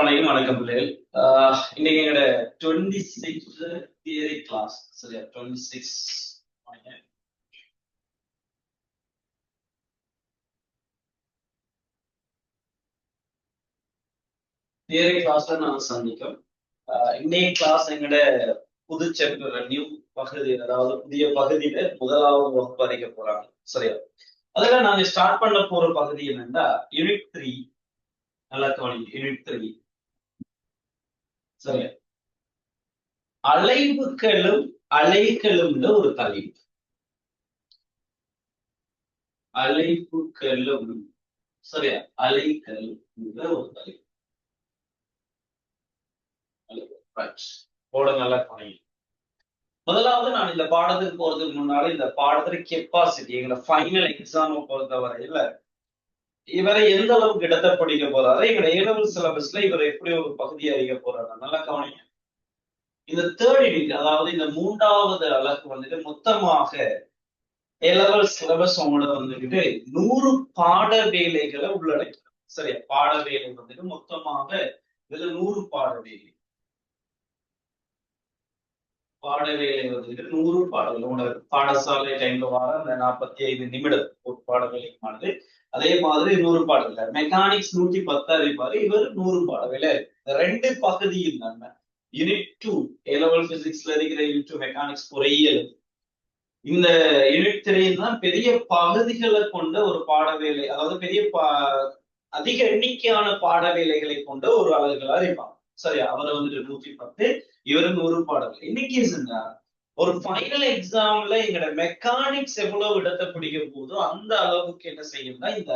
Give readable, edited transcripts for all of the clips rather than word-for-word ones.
அனைவருக்கும் வணக்கம் பிள்ளைகள். இன்னைக்கு எங்களோட 26th தியரி கிளாஸ். சரியா? 26 தியரி கிளாஸ்ல நாங்க சந்திக்கும். இன்னைக்கு கிளாஸ் எங்களோட புது சாப்டர் நியூ பகுதி, அதாவது புதிய பகுதியில முதலாவது வகுப்பு அழைக்க போறாங்க. சரியா? அதுல நாங்க ஸ்டார்ட் பண்ண போற பகுதி என்னன்னா யூனிட் 3. நல்லா கவனிங்க, யூனிட் 3. சரியா? அலைவுகளும் அலைகளும்னு ஒரு தலைப்பு. அலைவுகளும், சரியா, அலைகள் ஒரு தலைப்பு. போட நல்லா கவனிங்க. முதலாவது நான் இந்த பாடத்துக்கு போறதுக்கு முன்னால இந்த பாடத்துல கெப்பாசிட்டி, எங்களை ஃபைனல் எக்ஸாம் பொறுத்தவரையில இவரை எந்த அளவுக்கு இடத்தை படிக்க போறாரு, எங்களை ஏலவல் சிலபஸ்ல இவரை எப்படி ஒரு பகுதி அறிய போறாரு, நல்லா கவனிங்க. இந்த தேர்ட் யூனிட், அதாவது இந்த மூன்றாவது அலகு வந்துட்டு மொத்தமாக ஏலவல் சிலபஸ் உங்களோட வந்துட்டு 100 பாட வேலைகளை உள்ளடக்கும். சரியா? பாட வேலை வந்துட்டு மொத்தமாக இதுல 100 பாட வேலை. பாட வேலை வந்துட்டு 100 பாடல்கள். உங்களோட பாடசாலை டைம்ல வர அந்த 45 நிமிடம் ஒரு பாட வேலைக்குமானது. அதே மாதிரி 100 பாடல்கள். மெக்கானிக்ஸ் 110 அறிவிப்பாரு, இவர் 100 பாட வேலை. இந்த ரெண்டு பகுதியும் நம்ம யூனிட் 2 ஏலவல் பிசிக்ஸ்ல இருக்கிற யூனிட் 2 மெக்கானிக்ஸ் பொறியியல், இந்த யூனிட் 3 தான் பெரிய பகுதிகளை கொண்ட ஒரு பாட வேலை, அதாவது பெரிய அதிக எண்ணிக்கையான பாட வேலைகளை கொண்ட ஒரு அலகுகளா இருப்பாங்க. சரியா? அவர் வந்துட்டு 110, இவரு 100 பாடல்கள். இன்னைக்கு ஒரு ஃபைனல் எக்ஸாம்ல எங்களோட மெக்கானிக்ஸ் எவ்வளவு இடத்தை பிடிக்க போதோ அந்த அளவுக்கு என்ன செய்யும்னா இந்த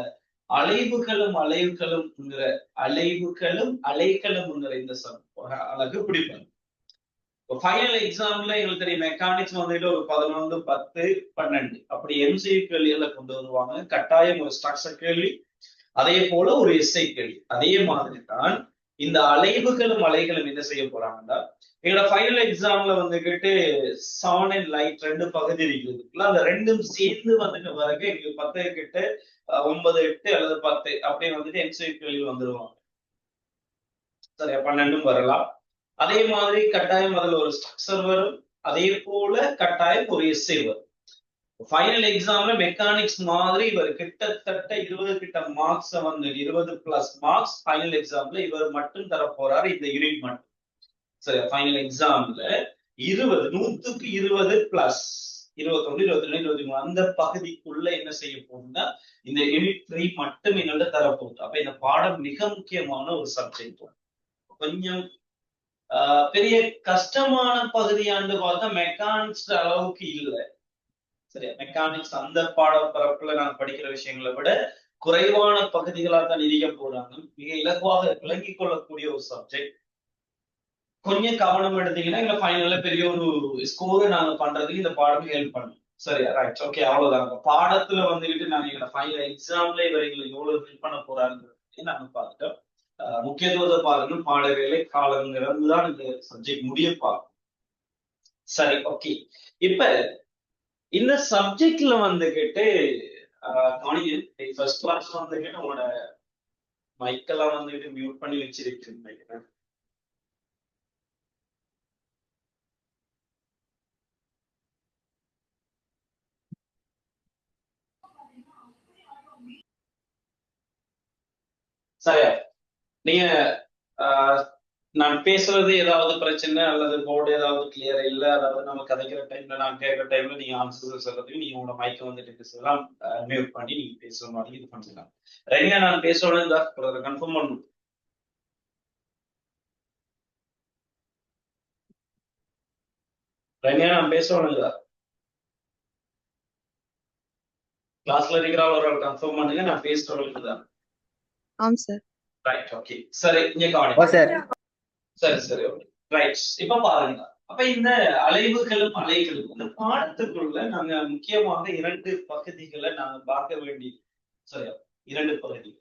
அலைவுகளும் அலைகளும் இந்த அழகு பிடிப்பாங்க. ஃபைனல் எக்ஸாம்ல எங்களுக்கு தெரியும் மெக்கானிக்ஸ் வந்துட்டு ஒரு 11, 10, 12 அப்படி எம்சிக்யூ கேள்விகளை கொண்டு வருவாங்க. கட்டாயம் ஒரு ஸ்ட்ரக்சர் கேள்வி, அதே போல ஒரு எஸ்ஐ கேள்வி. அதே மாதிரி தான் இந்த அலைவுகளும் என்ன செய்ய போறாங்கன்னா எங்களோட ஃபைனல் எக்ஸாம்ல வந்துகிட்டு சவுண்ட் அண்ட் லைட் ரெண்டு பகுதி இருக்குதுல, அந்த ரெண்டும் சேர்ந்து வந்துட்டு வரைக்கும் எங்களுக்கு 10 கிட்ட 9, 8 அல்லது 10 அப்படி வந்துட்டு எம்சிக்யூ கேள்வி வந்துருவாங்க. சரியா? 12 வரலாம். அதே மாதிரி கட்டாயம் அதுல ஒரு ஸ்ட்ரக்சர் வரும், அதே போல கட்டாயம் ஒரு எஸ்ஐ வரும். ஃபைனல் எக்ஸாம்ல மெக்கானிக்ஸ் மாதிரி இவர் கிட்டத்தட்ட 20 கிட்ட மார்க்ஸ் வந்து 20+ மார்க்ஸ் ஃபைனல் எக்ஸாம்ல இவர் மட்டும் தர போறாரு, இந்த யூனிட் மட்டும். சரி, ஃபைனல் எக்ஸாம்ல 100க்கு 20+, 21, 22, 23 அந்த பகுதிக்குள்ள என்ன செய்ய போகுதுன்னா இந்த யூனிட் 3 மட்டும் எங்கள்ட்ட தரப்போகுது. அப்ப இந்த பாடம் மிக முக்கியமான ஒரு சப்ஜெக்ட். கொஞ்சம் பெரிய கஷ்டமான பகுதியாண்டு பார்த்தா மெக்கானிக்ஸ் அளவுக்கு இல்லை. சரியா? மெக்கானிக்ஸ் அந்த பாடப்பரப்புல நான் படிக்கிற விஷயங்களை விட குறைவான பகுதிகளாக தான் இருக்க போறாங்க. மிக இலகுவாக விளங்கிக் கொள்ளக்கூடிய ஒரு சப்ஜெக்ட். கொஞ்சம் கவனம் எடுத்தீங்கன்னா எங்க ஃபைனல்ல பெரிய ஒரு ஸ்கோரை நாங்க பண்றதுக்கு இந்த பாடம் ஹெல்ப் பண்ணும். சரியா? ரைட், ஓகே, அவ்வளவுதான். பாடத்துல வந்துகிட்டு நாங்க எங்க ஃபைனல் எக்ஸாம்ல இவர் எங்களுக்கு எவ்வளவு ஹெல்ப் பண்ண போறாருங்கிறது நாங்க பார்த்துட்டோம். முக்கியத்துவத்தை பாருங்க, பாடவேலை காலங்கிறது தான் இந்த சப்ஜெக்ட் முடிய பார்க்கும். சரி, ஓகே. இப்ப இந்த சப்ஜெக்ட்ல வந்துகிட்டு ஃபர்ஸ்ட் கிளாஸ் வந்துகிட்டு உங்களோட மைக்கெல்லாம் வந்துகிட்டு மியூட் பண்ணி வச்சிருக்கீங்க. சரியா? நீங்க நான் பேசுறது ஏதாவது பிரச்சனை அல்லது போர்டு ஏதாவது கிளியர் இல்ல, அதாவது நம்ம கதைக்கிற டைம்ல நான் கேட்கிற டைம்ல நீங்க ஆன்சர் சொல்றதுக்கு நீங்க உங்களோட மைக்கை வந்துட்டு பேசலாம், மியூட் பண்ணி நீங்க பேசுற மாதிரி இது பண்ணிக்கலாம். ரெனியா, நான் பேசுறேன் கன்ஃபார்ம் பண்ணும். ரெனியா, நான் பேசுறேன் கிளாஸ்ல இருக்கிறாள் ஒரு கன்ஃபார்ம் பண்ணுங்க, நான் பேசுறேன். ஆம் சார். Right, okay. சரி, இங்க கவனிங்க. சரி, ஓகே, ரைட். இப்ப பாருங்க, அப்ப இந்த அலைவுகளும் இந்த பாடத்துக்குள்ள நாங்க முக்கியமாக 2 பகுதிகளை நாங்க பார்க்க வேண்டியது. சரியா? 2 பகுதி.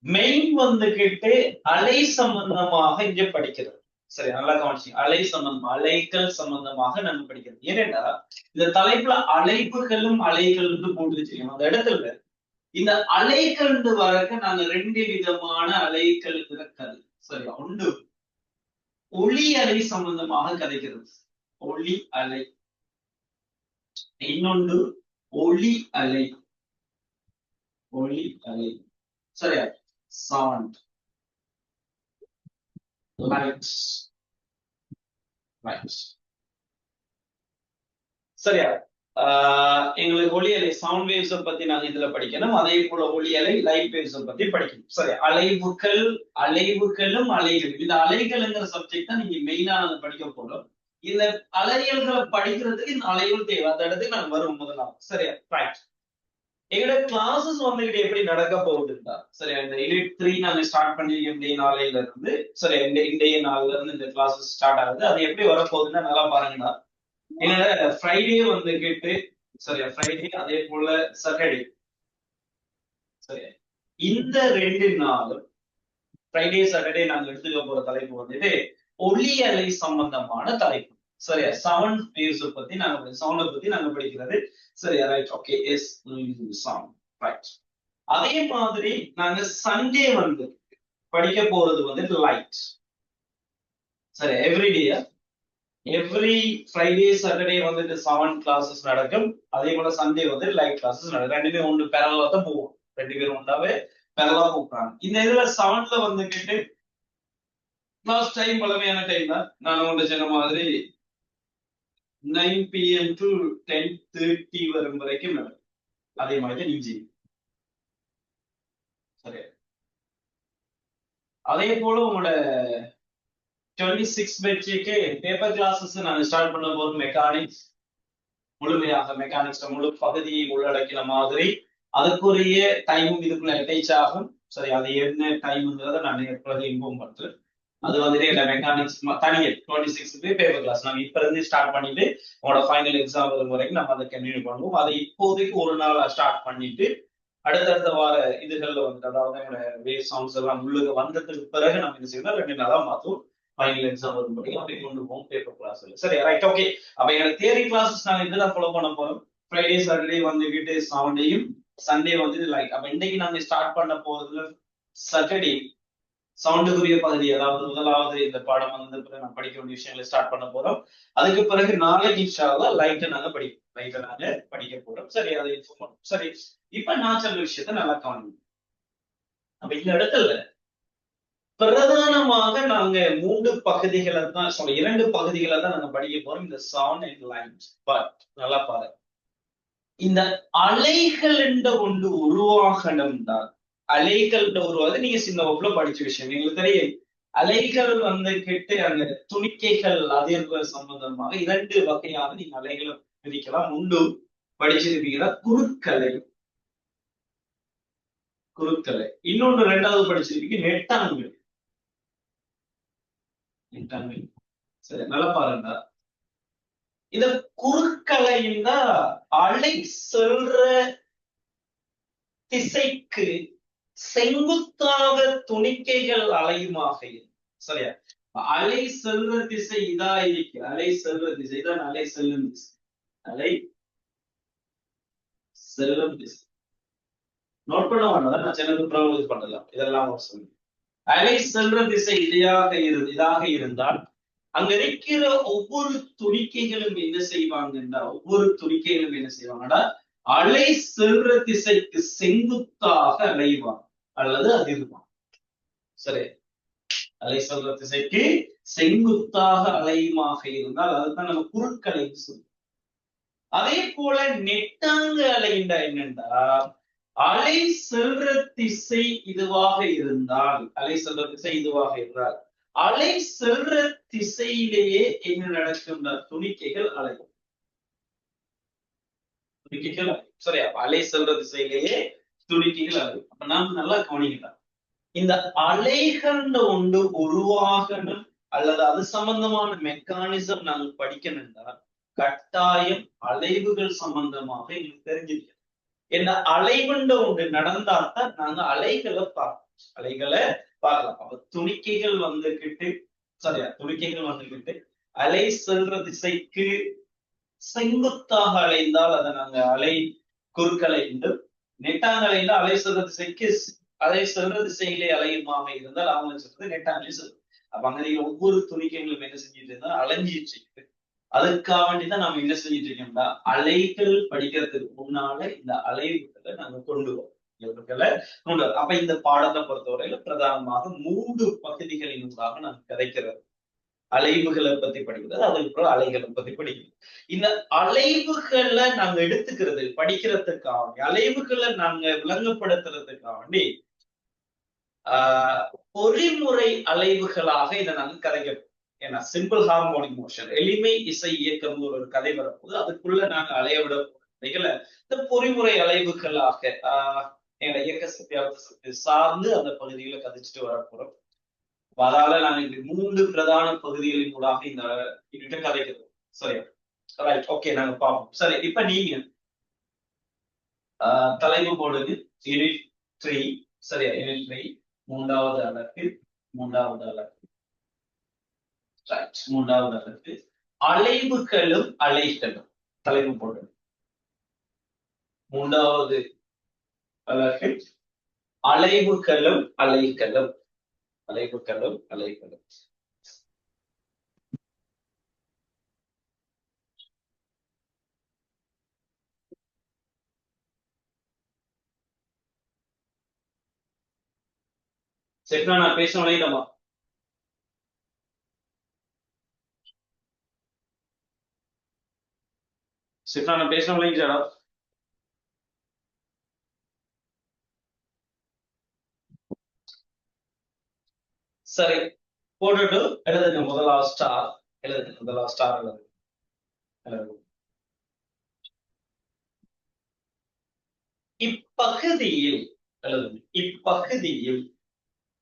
மெயின் வந்துகிட்டு அலை சம்பந்தமாக இங்க படிக்கிறது. சரி, நல்லா கவனிச்சு, அலைகள் சம்பந்தமாக நாங்க படிக்கிறது. ஏனென்றா இந்த தலைப்புல அலைவுகளும் அலைகளும் போட்டு செய்யணும். அந்த இடத்துல இந்த அலைகள் வரக்க நாங்க 2 விதமான அலைகள் கல். சரியா? ஒன்று ஒளி அலை சம்பந்தமாக கதைக்கிறது, ஒளி அலை. இன்னொன்று ஒளி அலை, ஒளி அலை. சரியா? Sound, lights, lights. சரியா? எங்களுக்கு ஒளி அலை சவுண்ட் வேவ்ஸ் பத்தி நாங்க இதுல படிக்கணும். அதே போல ஒளி அலை லைட் வேவ்ஸ் பத்தி படிக்கணும். சரி, அலைவுகள், அலைவுகளும் அலைகள். இந்த அலைகள்ங்கிற சப்ஜெக்ட் தான் நீங்க மெயினானது படிக்க போறோம். இந்த அலையல்களை படிக்கிறதுக்கு இந்த அலைகள் தேவை. அந்த இடத்துக்கு நாங்க வரும் முதலாம். சரியா? ரைட். எங்களோட கிளாஸஸ் வந்துகிட்டு எப்படி நடக்க போகுதுன்னா, சரியா, இந்த யூனிட் 3 நாங்க ஸ்டார்ட் பண்ணிருக்கோம் இன்றைய நாளையில இருந்து. சரியா, இன்றைய நாள்ல இருந்து இந்த கிளாஸஸ் ஸ்டார்ட் ஆகுது. அது எப்படி வரப்போகுதுன்னா நல்லா பாருங்கன்னா, என்னோட ஃப்ரைடே வந்து கேட்டு, சரியா, ஃப்ரைடே அதே போல சாட்டர்டே. சரியா, இந்த 2 நாளும் ஃப்ரைடே சாட்டர்டே நாங்க எடுத்துக்க போற தலைப்பு வந்துட்டு ஒளி அலை சம்பந்தமான தலைப்பு. சரியா, சவுண்ட் வேவ்ஸ் பத்தி நாங்க சவுண்ட பத்தி நாங்க படிக்கிறது. சரியா? Right. Okay. Yes, sound. Right. அதே மாதிரி நாங்க சண்டே வந்து படிக்க போறது வந்து லைட். சரி, எவ்ரிடே, எவ்ரி ஃப்ரைடே சாட்டர்டே வந்துட்டு சவுண்ட் கிளாஸஸ் நடக்கும். அதே போல சண்டே வந்து லைட் கிளாஸஸ் நடக்கும். ரெண்டுமே ஒன்று பேரலா தான் போவோம். 2 பேரும் ஒன்றாவே பேரலா போறாங்க. இந்த இதுல சவுண்ட்ல வந்துகிட்டு லாஸ்ட் டைம் பழமையான டைம் தான். நான் ஒன்று சொன்ன மாதிரி 9 PM to 10:30 வரும் வரைக்கும் நடக்கும். அதே மாதிரி நீங்க சரி. அதே போல உங்களோட 26 பேட்சுக்கு பேப்பர் கிளாஸஸ் நாங்க ஸ்டார்ட் பண்ண போது மெக்கானிக்ஸ், முழுமையாக மெக்கானிக்ஸ் முழு பகுதியை உள்ளடக்கின மாதிரி அதுக்குரிய டைமும் இதுக்குள்ள அட்டாச் ஆகும். சரி, அது என்ன டைம்ங்கிறத நான் எப்பொழுது இன்ஃபார்ம் பண்றேன். அது வந்துட்டு என்ன மெக்கானிக்ஸ் தனியே 26 பேப்பர் கிளாஸ் நாங்க இப்ப இருந்து ஸ்டார்ட் பண்ணிட்டு உங்களோட ஃபைனல் எக்ஸாம் வரும் வரைக்கும் நம்ம அதை கண்டினியூ பண்ணுவோம். அதை இப்போதைக்கு ஒரு நாள் ஸ்டார்ட் பண்ணிட்டு அடுத்தடுத்த வார இதுகள்ல வந்துட்டு, அதாவது என்னோட வேவ் சவுண்ட்ஸ் எல்லாம் உள்ளுக்கு வந்ததுக்கு பிறகு நம்ம என்ன செய்யணும், 2 நாளா மாத்தும். ஃபைனல் எக்ஸாம் வரும்படி அப்படி கொண்டு போவோம் பேப்பர் கிளாஸ். சரி, ரைட். ஓகே. அப்ப என்னோட தியரி கிளாஸஸ் நாங்க இதுதான் ஃபாலோ பண்ண போறோம். ஃப்ரைடே சாட்டர்டே வந்துகிட்டு சவுண்டையும், சண்டே வந்து லைட். அப்ப இன்னைக்கு நாங்க ஸ்டார்ட் பண்ண போறதுல சாட்டர்டே சவுண்டுக்குரிய பகுதி, அதாவது முதலாவது இந்த பாடம் வந்து நான் படிக்க வேண்டிய விஷயங்களை ஸ்டார்ட் பண்ண போறோம். அதுக்கு பிறகு நாளைக்கு இன்ஷா அல்லாஹ் லைட்டை நாங்க படிப்போம். லைட்டை நாங்க படிக்க போறோம். சரி, அதை இன்ஃபார்ம் பண்ணுவோம். சரி, இப்ப நான் சொல்ற விஷயத்த நல்லா கவனிங்க. அப்ப இந்த இடத்துல பிரதானமாக நாங்க 3 பகுதிகளை தான் சொல்ல, 2 பகுதிகளை தான் நாங்க படிக்க போறோம், இந்த சவுண்ட் அண்ட் லைட். பட் நல்லா பாருங்க, இந்த அலைகள் என்ற ஒன்று உருவாகணும் தான். அலைகள் உருவாது நீங்க சின்ன வகுப்புல படிச்ச விஷயம் எங்களுக்கு தெரியும். அலைகள் வந்து கிட்டு அந்த துணிக்கைகள் அதிர்வு சம்பந்தமாக 2 வகையாக நீங்க அலைகளை பிரிக்கலாம். ஒன்று படிச்சிருப்பீங்கன்னா குறுக்கலை, குறுக்கலை. இன்னொன்று 2வது படிச்சிருப்பீங்க நெட்டான்கள், நெட்டான்கள். சரி, நல்லா பாருங்க. இந்த குறுக்கலையின் தான் அலை செல்ற திசைக்கு செங்குத்தாக துணிக்கைகள் அலையுமாக. சரியா? அலை செல்ற திசை இதா இருக்கு, அலை செல்ற திசை தான் அலை செல்லும் திசை, அலை செல்லும் திசை. நோட் பண்ண வேண்டாம், நான் சின்னது யூஸ் பண்ணலாம். இதெல்லாம் சொல்லி அலை செல்ற திசை இதாக இருந்தால் அங்க இருக்கிற ஒவ்வொரு துணிக்கைகளும் என்ன செய்வாங்கன்னா, ஒவ்வொரு துணிக்கைகளும் என்ன செய்வாங்கன்னா அலை செல்ற திசைக்கு செங்குத்தாக அலைவான் அல்லது அதிர்வான். சரி, அலை செல்ற திசைக்கு செங்குத்தாக அலையுமாக இருந்தால் அதுதான் நம்ம குறுக்கலை சொல்லுவோம். அதே போல நெட்டாங்கு அலைண்டா என்னண்டா, அலை செல்ற திசை இதுவாக இருந்தால், அலை செல்ற திசை இதுவாக இருந்தால் அலை செல்ற திசையிலேயே என்ன நடக்கின்ற துணிக்கைகள் அலையும். துணிக்கைகள் சரியா? அலை செல்ற திசையிலேயே துணிக்கைகள் அலையும். அப்ப நாம் நல்லா கவனிக்கலாம். இந்த அலைகள் ஒன்று உருவாகணும் அல்லது அது சம்பந்தமான மெக்கானிசம் நாங்கள் படிக்கணும்னா கட்டாயம் அலைவுகள் சம்பந்தமாக எங்களுக்கு தெரிஞ்சிருக்கோம். என்ன அலைவுண்ட ஒன்று நடந்தால்தான் நாங்க அலைகளை பார்ப்போம், அலைகளை பார்க்கலாம். அப்ப துணிக்கைகள் வந்துகிட்டு, சரியா, துணிக்கைகள் வந்துகிட்டு அலை செல்ற திசைக்கு செங்குத்தாக அலைந்தால் அதை நாங்க அலை குறுக்கலை என்று, நெட்டாங்க அலைந்தால் அலை செல்ற திசைக்கு அதை சென்ற திசையிலே அலையுமாக இருந்தால் அவங்க சொல்றது நெட்டாங்களே சொல்றது. அப்ப அங்க ஒவ்வொரு துணிக்கைகளும் என்ன செஞ்சுட்டு இருந்தா அலைஞ்சிட்டு இருக்கு. அதுக்காக வேண்டிதான் நாம என்ன செஞ்சுட்டு இருக்கோம்னா அலைகள் படிக்கிறதுக்கு முன்னால இந்த அலைவுகளை நாங்க கொண்டு வரோம். அப்ப இந்த பாடத்தை பொறுத்தவரையில பிரதானமாக 3 பகுதிகளினூடாக நாங்க கதைக்கிறது. அலைவுகளை பத்தி படிக்கிறது, அதுக்கப்புறம் அலைகளை பத்தி படிக்கிறது. இந்த அலைவுகளை நாங்க எடுத்துக்கிறது படிக்கிறதுக்காக அலைவுகளை நாங்க விளங்கப்படுத்துறதுக்காக பொறிமுறை அலைவுகளாக இதை நாங்க கதைக்கிறோம். ஏன்னா சிம்பிள் ஹார்மோனிக் மோஷன் எளிமை இசை இயக்கம் ஒரு கதை வரப்போது அதுக்குள்ள நாங்க அலைய விட போறீங்கள இந்த பொறிமுறை அலைவுகளாக எங்களை இயக்க சக்தி அழுத்த சக்தி சார்ந்து அந்த பகுதிகளை கதைச்சிட்டு வரப்போறோம். அதால நாங்க இந்த 3 பிரதான பகுதிகளின் மூலமாக இந்த யூனிட்டை கதைக்கிறோம். சரியா? ரைட், ஓகே, நாங்க பார்ப்போம். சரி, இப்ப நீங்க தலைமை போடுது யூனிட் 3. சரியா? யூனிட் 3 மூன்றாவது அலகு. மூன்றாவது அலகு அலைவுகளும் அலைகளும். தலைமை போடுது மூன்றாவது அலகு அலைவுகளும் அலைகளும். சரிண்ணா, நான் பேச வழியிடமா? சிப்னா, நான் பேச வழிஞ்சாடா? சரி, போட்டுட்டு எழுதுங்க முதலாவது ஸ்டார். எழுதுங்க. இப்பகுதியில் எழுதுங்க.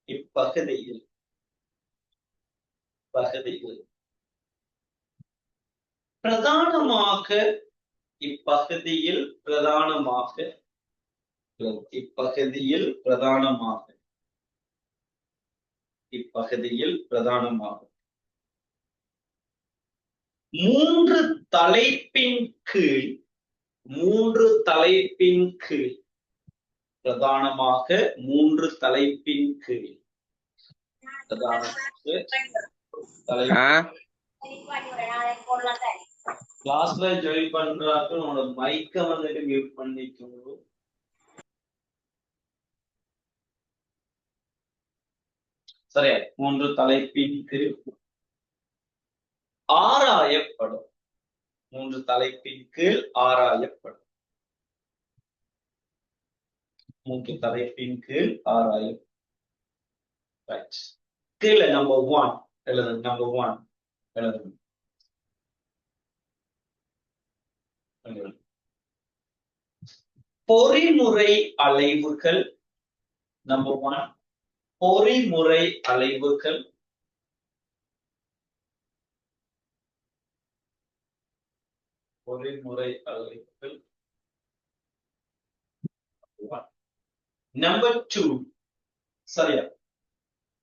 இப்பகுதியில் பிரதானமாக மூன்று தலைப்பின் கீழ் பிரதானமாக 3 தலைப்பின் கீழ் கிளாஸ்ல ஜாயின் பண்றாக்கு உன்னோட மைக்க வந்துட்டு மியூட் பண்ணிக்கோங்க. சரியா? 3 தலைப்பின் கீழ் ஆராயப்படும். 3 தலைப்பின் கீழ் ஆராயப்படும். ரைட். கீழே நம்பர் 1 எழுதுங்க. பொறிமுறை அலைவுகள். நம்பர் 1 பொறிமுறை அலைவுகள். நம்பர் 2 சரியா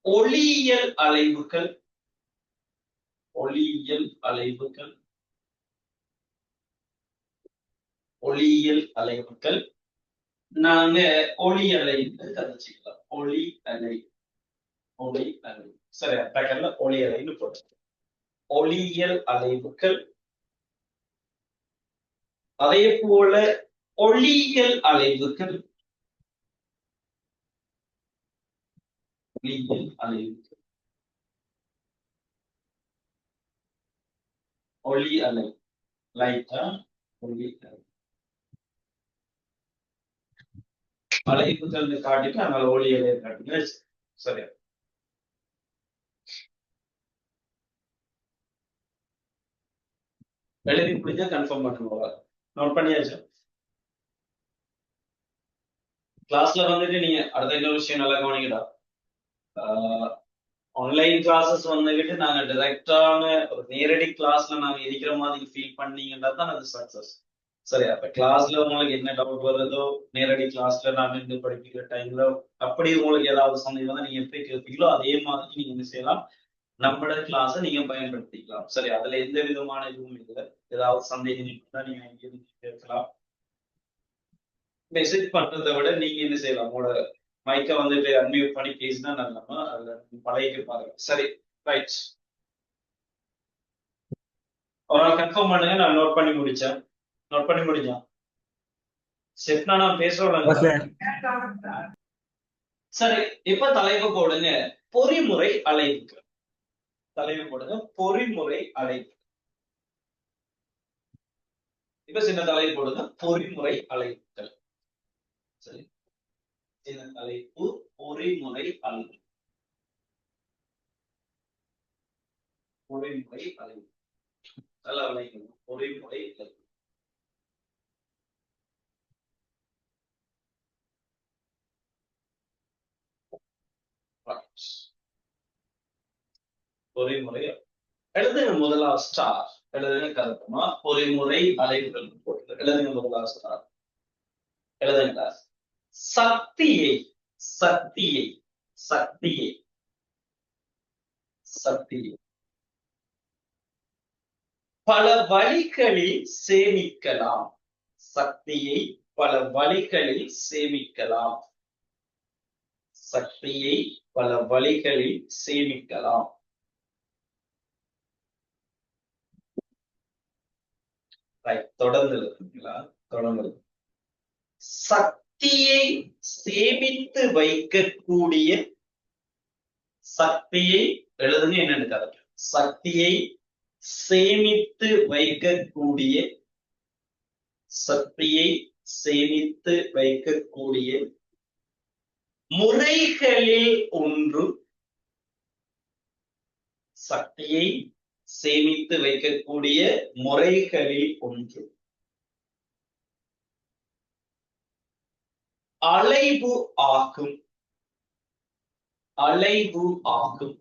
ஒளியியல் அலைவுகள். நாங்க ஒளி அலை கதைச்சிக்கலாம். ஒளி அலை சரியா? பேக்கர்ல ஒளி அலைன்னு போட்டு ஒளியியல் அலைவுகள். அதே போல ஒளியியல் அலைவுகள். ஒளி அலை லைட்டா ஒளி அலை அலைவுகள் காட்டிட்டு அதனால ஒளி அலையை காட்டுங்க. சரியா? எழுதி முடிஞ்சா கன்ஃபார்ம் பண்ணுங்க. நோட் பண்ணியாச்சு. கிளாஸ்ல வந்துட்டு நீங்க அடுத்த இன்னொரு விஷயம் நல்லா கவனிக்கடா. ஆன்லைன் கிளாஸஸ் வந்துகிட்டு நாங்க டைரக்டான ஒரு நேரடி கிளாஸ்ல நாங்க இருக்கிற மாதிரி ஃபீல் பண்ணீங்கன்னா தான் அது சக்சஸ். சரி, அப்ப கிளாஸ்ல உங்களுக்கு என்ன டவுட் வருதோ நேரடி கிளாஸ்ல நாங்க இருந்து படிக்கிற டைம்ல அப்படி உங்களுக்கு ஏதாவது சந்தேகம் தான் நீங்க எப்படி கேட்பீங்களோ அதே மாதிரி நீங்க என்ன செய்யலாம், நம்மளோட கிளாஸை நீங்க பயன்படுத்திக்கலாம். சரி, அதுல எந்த விதமான இதுவும் இல்லை. ஏதாவது சந்தேகம் இருந்தா நீங்க இங்கிருந்து கேட்கலாம். மெசேஜ் பண்றதை விட நீங்க என்ன செய்யலாம், உங்களோட மைக்க வந்துட்டு அன்மியூட் பண்ணி பேசினா நல்லமா அதுல பழகிக்க பாருங்க. சரி, ரைட். ஒரு நாள் கன்ஃபார்ம் பண்ணுங்க. நான் நோட் பண்ணி முடிச்சேன். நோட் பண்ணி முடிஞ்சா செப்னா நான் பேசுறோம். சரி, இப்ப தலைப்பு போடுங்க பொறிமுறை அழைப்பு. தலைப்பு போடுங்க பொறிமுறை அழைப்பு. இப்ப சின்ன தலைப்பு போடுங்க பொறிமுறை அழைப்புகள். சரி, சின்ன தலைப்பு பொறிமுறை அழைப்பு. பொறிமுறை அழைப்பு நல்லா விளைக்கணும். பொறிமுறை அழைப்பு. பொறிமுறை எழுதுங்க முதலாவது ஸ்டார். எழுதுங்க கருத்துமா பொறிமுறை அழைப்புகள் போட்டு எழுதுங்க முதலாவது ஸ்டார். எழுதுங்க சக்தியை சக்தியை சக்தியை சக்தியை பல வழிகளில் சேமிக்கலாம். சக்தியை பல வழிகளில் சேமிக்கலாம். சக்தியை பல வழிகளில் சேமிக்கலாம். தொடர்ந்து இருக்குங்களா? தொடர்ந்து சக்தியை சேமித்து வைக்கக்கூடிய சக்தியை எழுதுங்க என்னன்னு கருத்து. சக்தியை சேமித்து வைக்கக்கூடிய சக்தியை சேமித்து வைக்கக்கூடிய முறைகளில் ஒன்று. சக்தியை சேமித்து வைக்கக்கூடிய முறைகளில் ஒன்று அலைவு ஆகும். அலைவு ஆகும்.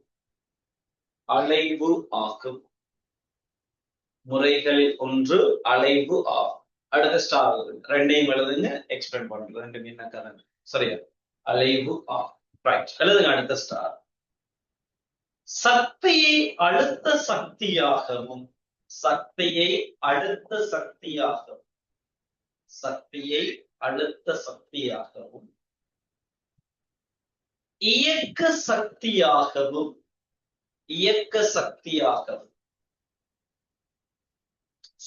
அலைவு ஆகும். முறைகளில் ஒன்று அலைவு ஆகும். அடுத்த ஸ்டார் ரெண்டையும் எழுதுங்க. எக்ஸ்பிளைன் பண்றது ரெண்டு என்ன கரண்ட். சரியா? அலைவு ஆகும். ரைட், எழுதுங்க அடுத்த ஸ்டார். சக்தியை அழுத்த சக்தியாகவும் சக்தியை அடுத்த சக்தியாகவும் சக்தியை அழுத்த சக்தியாகவும் இயக்க சக்தியாகவும் இயக்க சக்தியாகவும்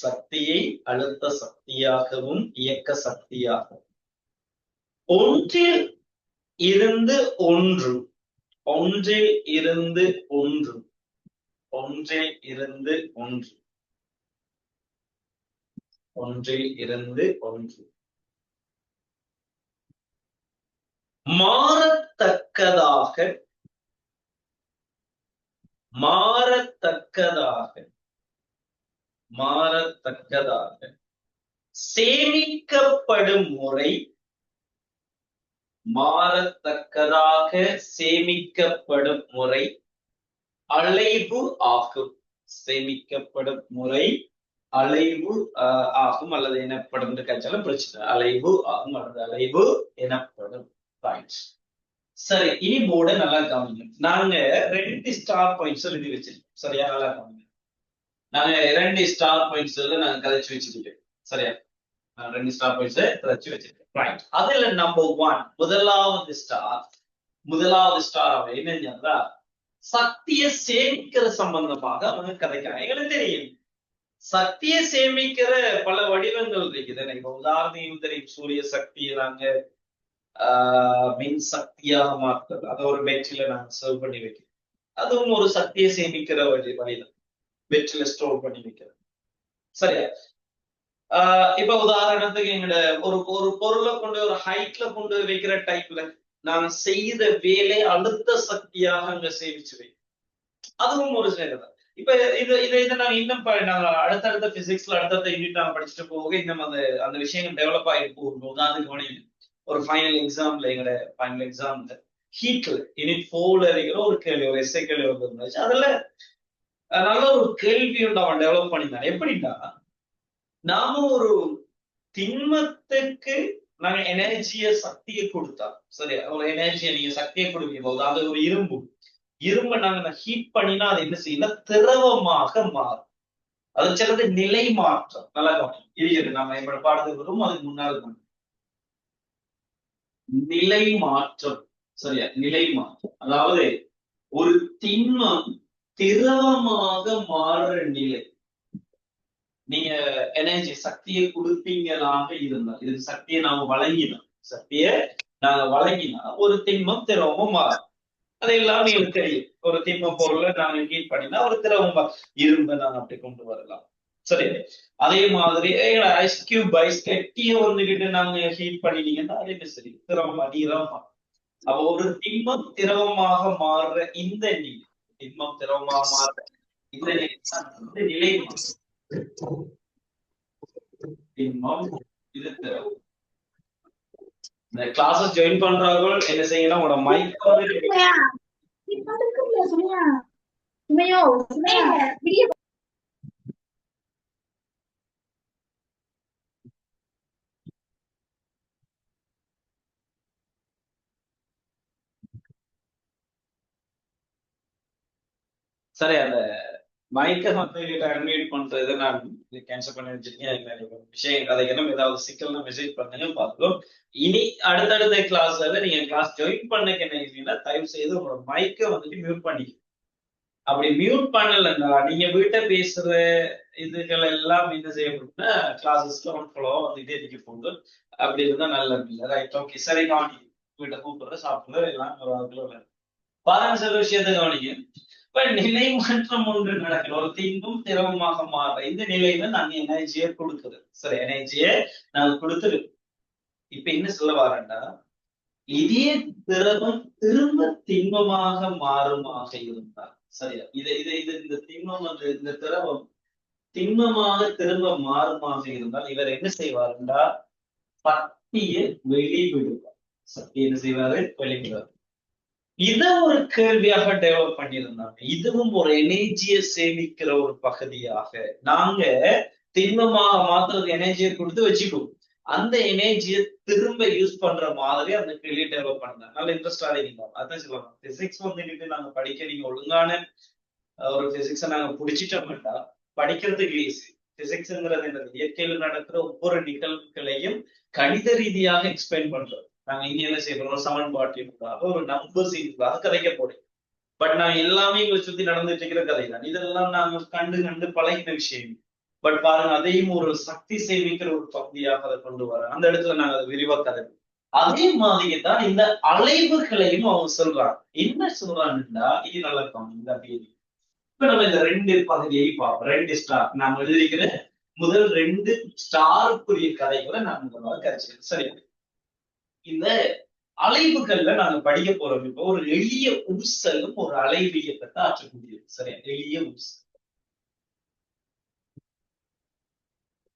சக்தியை அழுத்த சக்தியாகவும் இயக்க சக்தியாகவும் ஒன்றில் இருந்து ஒன்று ஒன்றில் இருந்து ஒன்று ஒன்றில் இருந்து ஒன்று ஒன்றில் இருந்து ஒன்று மாறத்தக்கதாக மாறத்தக்கதாக மாறத்தக்கதாக சேமிக்கப்படும் முறை. மாறத்தக்கதாக சேமிக்கப்படும் முறை அலைவு ஆகும். சேமிக்கப்படும் முறை அலைவு ஆகும் அல்லது எனப்படும் கட்சாலும் பிரச்சனை. அலைவு ஆகும் அல்லது அலைவு எனப்படும். சரி, இனி போர்டை நல்லா கவனிங்க. நாங்க 2 ஸ்டார் பாயிண்ட்ஸ் எழுதி வச்சிருக்கோம். சரியா? நல்லா கவனிங்க. நாங்க 2 ஸ்டார் பாயிண்ட்ஸ் நாங்க கதைச்சு வச்சிருக்கோம். சரியா? 2 ஸ்டார் பாயிண்ட்ஸ் கதைச்சு வச்சிருக்கோம். ரைட், அதுல நம்பர் 1 முதலாவது ஸ்டார் என்ன சக்தியை சேமிக்கிற சம்பந்தமாக அவங்க கதைக்கிறாங்க. எங்களுக்கு தெரியும் சக்தியை சேமிக்கிற பல வடிவங்கள் இருக்குது. இப்ப உதாரணம் தெரியும், சூரிய சக்தியை நாங்க மின் சக்தியாக மாற்றுறது. அதை ஒரு பேட்டரியில நாங்க சர்வ் பண்ணி வைக்கிறோம். அதுவும் ஒரு சக்தியை சேமிக்கிற வழிதான். பேட்டரியில ஸ்டோர் பண்ணி வைக்கிறது. சரியா? இப்ப உதாரணத்துக்கு எங்களோட ஒரு பொருளை கொண்டு ஒரு ஹைட்ல கொண்டு வைக்கிற டைப்ல நாங்க செய்த வேலை அழுத்த சக்தியாக அங்க சேமிச்சு வை. அதுவும் ஒரு செயல்தான். இப்ப இதை நாங்க இன்னும் நாங்க அடுத்தடுத்த பிசிக்ஸ்ல அடுத்தடுத்த யூனிட் நாங்க படிச்சுட்டு போக இன்னும் அந்த விஷயங்கள் டெவலப் ஆகிட்டு போகும். உதாரணத்துக்கு ஒரு ஃபைனல் எக்ஸாம்ல ஹீட்ல யூனிட் 4ல இருக்கிற ஒரு கேள்வி, ஒரு எஸ்ஐ கேள்வி வந்துருந்துச்சு. அதுல நல்ல ஒரு கேள்வி அவன் டெவலப் பண்ணியிருந்தான். எப்படின்னா, நாம ஒரு திண்மத்துக்கு நாங்க எனர்ஜிய சக்தியை கொடுத்தா, சரியா? ஒரு எனர்ஜியை நீங்க சக்தியை கொடுக்கும் போது அது ஒரு இரும்பை நாங்க ஹீட் பண்ணினா அது என்ன செய்யணும்? திரவமாக மாறும். அது சிலது நிலை மாற்றம். நல்லா இருக்கிறது. நம்ம பாடத்துக்கு வரும். அதுக்கு முன்னாடி நிலை மாற்றம். சரியா, நிலை மாற்றம். அதாவது ஒரு திண்மம் திரவமாக மாறுற நிலை. நீங்க எனர்ஜி சக்தியை கொடுப்பீங்களாக இருந்தால், இதுக்கு சக்தியை நாம வழங்கினோம், சக்தியை நாங்க வழங்கினா ஒரு திண்மம் திரவமும் மாறும். அதெல்லாம் நீங்களுக்கு தெரியும். ஒரு திண்ம பொருளை நாங்க ஹீட் பண்ணினா ஒரு திரவம் இரும்பை நாங்க அப்படி கொண்டு வரலாம். சரி, அதே மாதிரி ஐஸ் கியூப் ஐஸ் கட்டிய வந்துகிட்டு நாங்க ஹீட் பண்ணினீங்கன்னா அது என்ன சரி திரவமா நீரமா. அப்ப ஒரு திண்மம் திரவமாக மாறுற இந்த நிலை, திண்மம் திரவமாக மாறுற இந்த நிலை வந்து நிலை திண்மம் இது திரவம். இந்த கிளாஸஸ் ஜாயின் பண்றவர்கள் என்ன செய்யணும், உங்களோட மைக் சரி அந்த மைக்கை வந்து அன்மியூட் பண்றது நான் கேன்சல் பண்ணி வச்சிருக்கேன். விஷயம் கதைக்கணும், ஏதாவது சிக்கல்னா மெசேஜ் பண்ணுங்க பார்த்துக்கோ. இனி அடுத்தடுத்த கிளாஸ்ல நீங்க கிளாஸ் ஜாயின் பண்ணக்கு என்ன செய்யுங்கன்னா, தயவு செய்து உங்களோட மைக்கை வந்துட்டு மியூட் பண்ணி, அப்படி மியூட் பண்ணலன்னா நீங்க வீட்டை பேசுற இதுகள் எல்லாம் என்ன செய்யப்படும்னா கிளாஸஸ்ல ஃபாலோ வந்துட்டே இருக்க போகுது. அப்படி இருந்தா நல்லது இல்லை. ரைட், ஓகே, சரி, கவனிங்க. வீட்டை கூப்பிடுற சாப்பிடுற எல்லாம் பாருங்க, சில விஷயத்தை கவனிங்க. இப்ப நிலை மாற்றம் ஒன்று நடக்கணும். ஒரு தீங்கும் திரவமாக மாற இந்த நிலையில நாங்க எனர்ஜியை கொடுக்குது. சரி, எனர்ஜியை நாங்க கொடுத்துரு. இப்ப என்ன சொல்ல வரேன்டா, இதே திரவம் திரும்ப திண்மமாக மாறுமாக இருந்தால், சரியா, இது இது இது இந்த திண்மம் வந்து இந்த திரவம் திண்மமாக திரும்ப மாறுமாக இருந்தால் இவர் என்ன செய்வாருண்டா, சக்தியை வெளிவிடுவார். சக்தி என்ன செய்வாரு, வெளிவிடுவார். இத ஒரு கேள்வியாக டெவலப் பண்ணியிருந்தாங்க. இதுவும் ஒரு எனர்ஜியை சேமிக்கிற ஒரு பகுதியாக நாங்க திண்மமாக மாத்திரது எனர்ஜியை கொடுத்து வச்சுக்குவோம். அந்த எனர்ஜியை திரும்ப யூஸ் பண்ற மாதிரி அந்த கேள்வி டெவலப் பண்ணாங்க. நல்ல இன்ட்ரெஸ்டா இருக்கீங்க. அதான் சொல்லலாம், பிசிக்ஸ் வந்துட்டு நாங்க படிக்க நீங்க ஒழுங்கான ஒரு பிசிக்ஸை நாங்க பிடிச்சிட்டோம்டா படிக்கிறதுக்கு ஈஸி. பிசிக்ஸ்ங்கிறது என்னது, இயற்கையில் நடக்கிற ஒவ்வொரு நிகழ்வுகளையும் கணித ரீதியாக எக்ஸ்பிளைன் பண்றோம். நாங்க இங்க என்ன செய்யறோம், சமன்பாட்டிற்காக ஒரு நம்பர்ஸ் இதுக்காக கதைக்க போறோம். பட் நான் எல்லாமே எங்களை சுத்தி நடந்துட்டு இருக்கிற கதை தான். இதெல்லாம் நாங்க கண்டு கண்டு பழகின விஷயம். பட் பாருங்க, அதையும் ஒரு சக்தி சேமிக்கிற ஒரு பகுதியாக அதை கொண்டு வர அந்த இடத்துல நாங்க அதை விரிவா கதை. அதே மாதிரி தான் இந்த அலைவுகளையும் அவங்க சொல்றாங்க. என்ன சொல்றாங்கன்னா, இது நல்லா இந்த தேதி இப்ப நம்ம இந்த ரெண்டு பகுதியை பார்ப்போம். ரெண்டு ஸ்டார் நாம் எழுதியிருக்கிற முதல் ரெண்டு ஸ்டாருக்குரிய கதைகளை நான் முதலாவது கரைச்சிக்கிறேன். சரி, இந்த அலைவுகள்ல நாங்க படிக்க போறோம். இப்போ ஒரு எளிய ஊசலும் ஒரு அலைவு இயக்கத்தை ஆற்றக்கூடியது. சரியா, எளிய ஊசல்.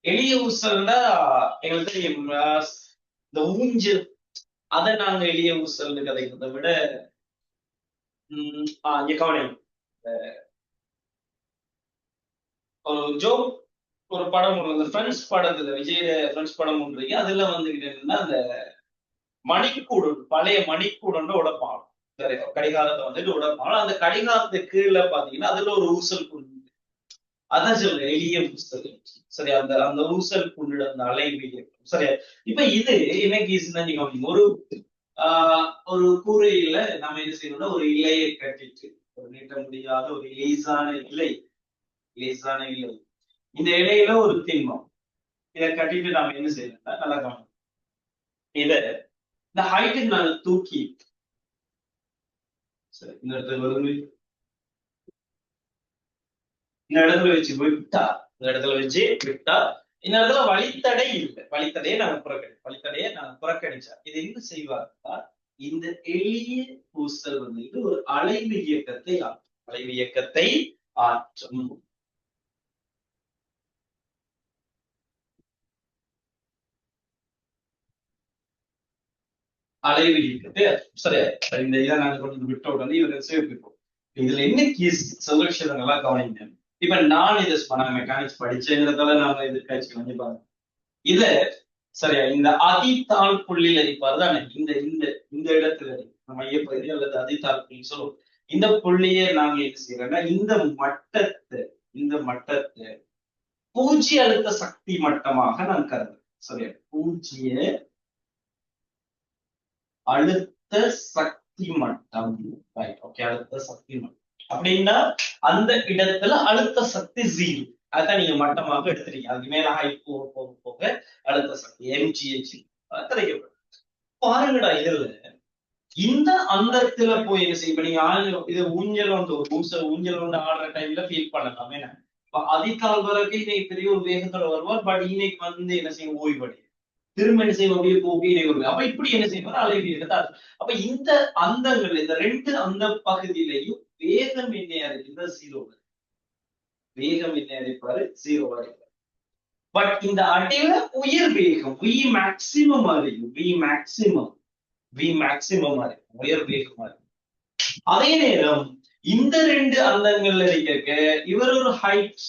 எளிய ஊசல்னா எங்களுக்கு தெரியும், இந்த ஊஞ்சல், அதை நாங்க எளிய ஊசல்னு கதைக்கிறதை விட இங்க கவனம், ஒரு ஜோக் ஒரு படம் ஒன்று, இந்த ஃப்ரெண்ட்ஸ் படத்துல விஜய் ஃப்ரெண்ட்ஸ் படம் ஒன்று இருக்கு. அதுல வந்துகிட்டு என்னன்னா, அந்த மணிக்கூடன், பழைய மணிக்கூடன் உடைப்பான். சரி, கடிகாரத்தை வந்துட்டு உடைப்பான். அந்த கடிகாரத்துக்கு கீழே பாத்தீங்கன்னா அதுல ஒரு ஊசல் குண்டு, அதான் சொல்ற எளிய ஊசல். சரி, அந்த அந்த ஊசல் குண்டு அந்த அலைவு. சரியா, இப்ப இது எனக்கு ஈஸியா ஒரு ஒரு கூரையில நம்ம என்ன செய்யணும்னா ஒரு இலையை கட்டிட்டு, ஒரு நீட்ட முடியாத ஒரு லேசான இலை, லேசான இலை, இந்த இலையில ஒரு திண்மம், இதை கட்டிட்டு நாம என்ன செய்யணும்னா நல்லா கவனம், இத இந்த ஹைட்டுக்கு நாங்க தூக்கி, சரி, இந்த இடத்துல வந்து இந்த இடத்துல வச்சு விட்டா, இந்த இடத்துல வச்சு விட்டா இந்த இடத்துல வழித்தடை இல்லை. வழித்தடையை நாங்க வழித்தடையை நாங்க புறக்கணிச்சா இது என்ன செய்வாருன்னா, இந்த எளிய ஊசல் வந்து ஒரு அலைவு இயக்கத்தை ஆற்றும். அலைவு இயக்கத்தை ஆற்றும். அலைவு இயக்கத்தை சரியா, இந்த இதை நாங்க கொண்டு விட்ட உடனே இவரை சேர்ப்பிப்போம். இதுல என்ன கீஸ் சொல்ல விஷயத்தை நல்லா கவனிங்க. இப்ப நான் இதை நான் மெக்கானிக்ஸ் படிச்சேங்கிறதால நாம இது கட்சி வந்து பாருங்க. இத சரியா, இந்த அதித்தாள் புள்ளியில் அடிப்பாரு தானே, இந்த இந்த இந்த இடத்துல மையப்பகுதி அல்லது அதித்தாள் புள்ளி சொல்லுவோம். இந்த புள்ளியை நாங்க என்ன செய்யறோம்னா, இந்த மட்டத்தை பூஜ்ய அழுத்த சக்தி மட்டமாக நான் கருதுறேன். சரியா, பூஜ்ய அழுத்த சக்தி சக்தி மட்டம். ரைட், ஓகே, அழுத்த சக்தி மட்டம் அப்படின்னா அந்த இடத்துல அழுத்த சக்தி 0. அதான் நீங்க மட்டமாக எடுத்துறீங்க. அதுக்கு மேல ஹைட் போக போக போக அழுத்த சக்தி எம்ஜிஹெச் கிடைக்கப்படும். பாருங்கடா, இதுல இந்த அந்தத்துல போய் என்ன செய்ய, இப்ப நீங்க இது ஊஞ்சல் வந்து ஒரு ஊஞ்சல் வந்து ஆடுற டைம்ல ஃபீல் பண்ணலாம். ஏன்னா அதிகால் வரைக்கும் இன்னைக்கு பெரிய ஒரு வேகத்துல வருவார். பட் இன்னைக்கு வந்து என்ன செய்யும், ஓய்வடை திரும்ப என்ன செய்யும், அப்படியே போகி வருவார். அப்ப இப்படி என்ன செய்வார், அலைவீர்கள். அப்ப இந்த அந்தங்கள், இந்த 2 அந்த பகுதியிலையும் வேகம் என்ன அறிவிக்கிற 0. வேகம் என்ன அறிவிப்பாரு, 0 அறிவிப்பார். பட் இந்த அடையில உயர் வேகம் வி மேக்சிமம் அறியும். வி மேக்சிமம் அறியும், உயர் வேகம் அறியும். அதே நேரம் இந்த 2 அந்தங்கள்ல இருக்க இவர் ஒரு ஹைட்,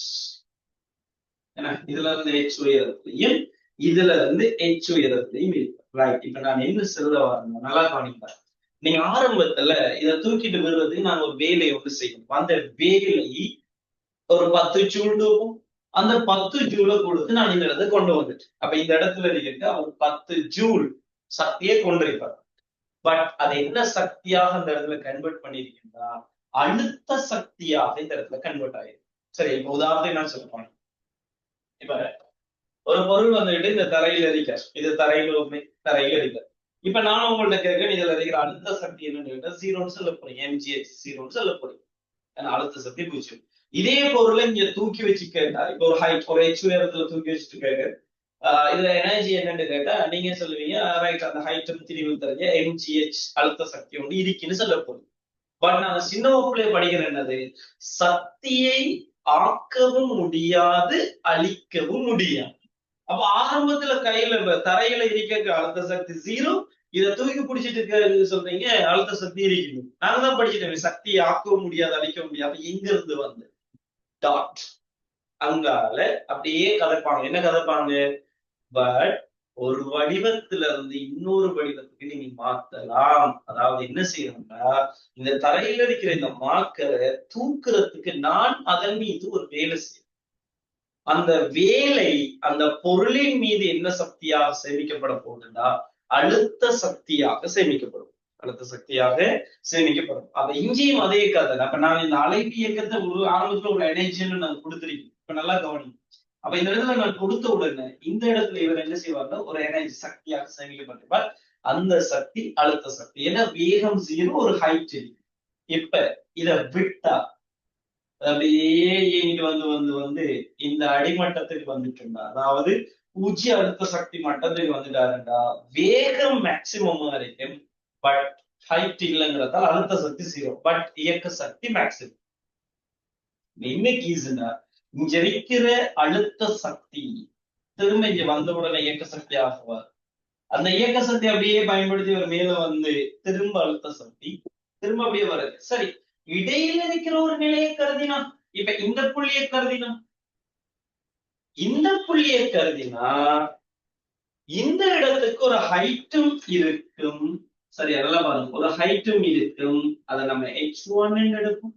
இதுல இருந்து h உயரத்திலையும் இதுல இருந்து h உயரத்திலையும் இருப்பார். ரைட், இப்ப நான் என்ன சொல்ல வரேன் நல்லா கவனிப்பார். நீங்க ஆரம்பத்துல இதை தூக்கிட்டு வருவதுக்கு நாங்க ஒரு வேலையை வந்து செய்யணும். அந்த வேலை ஒரு 10 ஜூல் இருக்கும். அந்த 10 ஜூலை கொடுத்து நான் இந்த இடத்தை கொண்டு வந்துட்டேன். அப்ப இந்த இடத்துல இருக்க அவர் 10 ஜூல் சக்தியை கொண்டிருப்பார். பட் அது என்ன சக்தியாக அந்த இடத்துல கன்வெர்ட் பண்ணிருக்கீங்களா, அழுத்த சக்தியாக இந்த இடத்துல கன்வெர்ட் ஆயிருக்கு. சரி, இப்ப உதாரணத்துக்கு நான் சொல்ல, இப்ப ஒரு பொருள் வந்துட்டு இந்த தரையில இருக்க, இது தரையில இருக்க. இப்ப நான் உங்கள்ட்ட கேட்க, இதுல இருக்கிற அழுத்த சக்தி என்னன்னு கேட்டா 0ன்னு சொல்ல போறீங்க, எம்ஜிஹெச் 0ன்னு சொல்ல போறீங்க. அழுத்த சக்தி 0. இதே பொருளை இங்க தூக்கி வச்சு கேட்டா, இப்ப ஒரு ஹைட் ஒரு h உயரத்துல தூக்கி வச்சுட்டு கேட்க, இதுல எனர்ஜி என்னன்னு கேட்டா நீங்க சொல்லுவீங்க, ரைட், அந்த ஹைட்டும் திரிவு தெரிஞ்ச எம்ஜிஹெச் அழுத்த சக்தி ஒன்று இருக்குன்னு சொல்ல போறீங்க. பட் நான் சின்ன வகுப்புல படிக்கிறேன், என்னது, சக்தியை ஆக்கவும் முடியாது, அழிக்கவும் முடியாது. அப்ப ஆரம்பத்துல கையில தரையில இருக்க அழுத்த சக்தி 0, இதை தூக்கி பிடிச்சிட்டு சொல்றீங்க அழுத்த சக்தி இருக்கணும். நாங்க தான் படிச்சுட்டேன், சக்தியை ஆக்கவும் முடியாது, அழிக்க முடியாது. எங்க இருந்து வந்து டாட் அங்கால அப்படியே கதைப்பாங்க. என்ன கதைப்பாங்க, பட் ஒரு வடிவத்துல இருந்து இன்னொரு வடிவத்துக்கு நீங்க மாத்தலாம். அதாவது என்ன செய்யணும்னா, இந்த தரையில இருக்கிற இந்த மார்க்கரை தூக்குறதுக்கு நான் அதன் மீது ஒரு வேலை செய்யணும். அந்த வேலை அந்த பொருளின் மீது என்ன சக்தியாக சேமிக்கப்பட போகுதுன்னா அழுத்த சக்தியாக சேமிக்கப்படும். அழுத்த சக்தியாக சேமிக்கப்படும். அப்ப இங்கேயும் அதே கதை. அப்ப நான் இந்த அலைவு இயக்கத்தை ஒரு ஆரம்பத்துல ஒரு எனர்ஜின்னு நான் கொடுத்துருக்கேன். இப்ப நல்லா கவனிக்கும். அப்ப இந்த இடத்துல நான் கொடுத்த உடனே இந்த இடத்துல இவர் என்ன செய்வார்னா ஒரு எனர்ஜி சக்தியாக சேமிக்கப்பட்டிருப்பார். அந்த சக்தி அழுத்த சக்தி. ஏன்னா வேகம் 0, ஒரு ஹைட் இருக்கு. இப்ப இத விட்டா அப்படியே இயங்கிட்டு வந்து வந்து வந்து இந்த அடிமட்டத்துக்கு வந்துட்டு இருந்தா, அதாவது பூஜ்ய அழுத்த சக்தி மட்டத்துக்கு வந்துட்டாருண்டா வேகம் மேக்சிமம் வரைக்கும். பட் ஹைட் இல்லைங்கிறதால அழுத்த சக்தி 0, பட் இயக்க சக்தி மேக்சிமம். இன்னைக்கு ஈஸுனா இங்க இருக்கிற அழுத்த சக்தி திரும்ப இங்க வந்த உடனே இயக்க சக்தி ஆகுவார். அந்த இயக்க சக்தி அப்படியே பயன்படுத்தி ஒரு மேல வந்து திரும்ப அழுத்த சக்தி திரும்ப அப்படியே வருது. சரி, இடையில இருக்கிற ஒரு நிலையை கருதினா, இப்ப இந்த புள்ளியை கருதினா இந்த இடத்துக்கு ஒரு ஹைட்டும் இருக்கும். சரி, அதெல்லாம் பாருங்க, ஒரு ஹைட்டும் இருக்கும். அதை நம்ம h1 எடுப்போம்.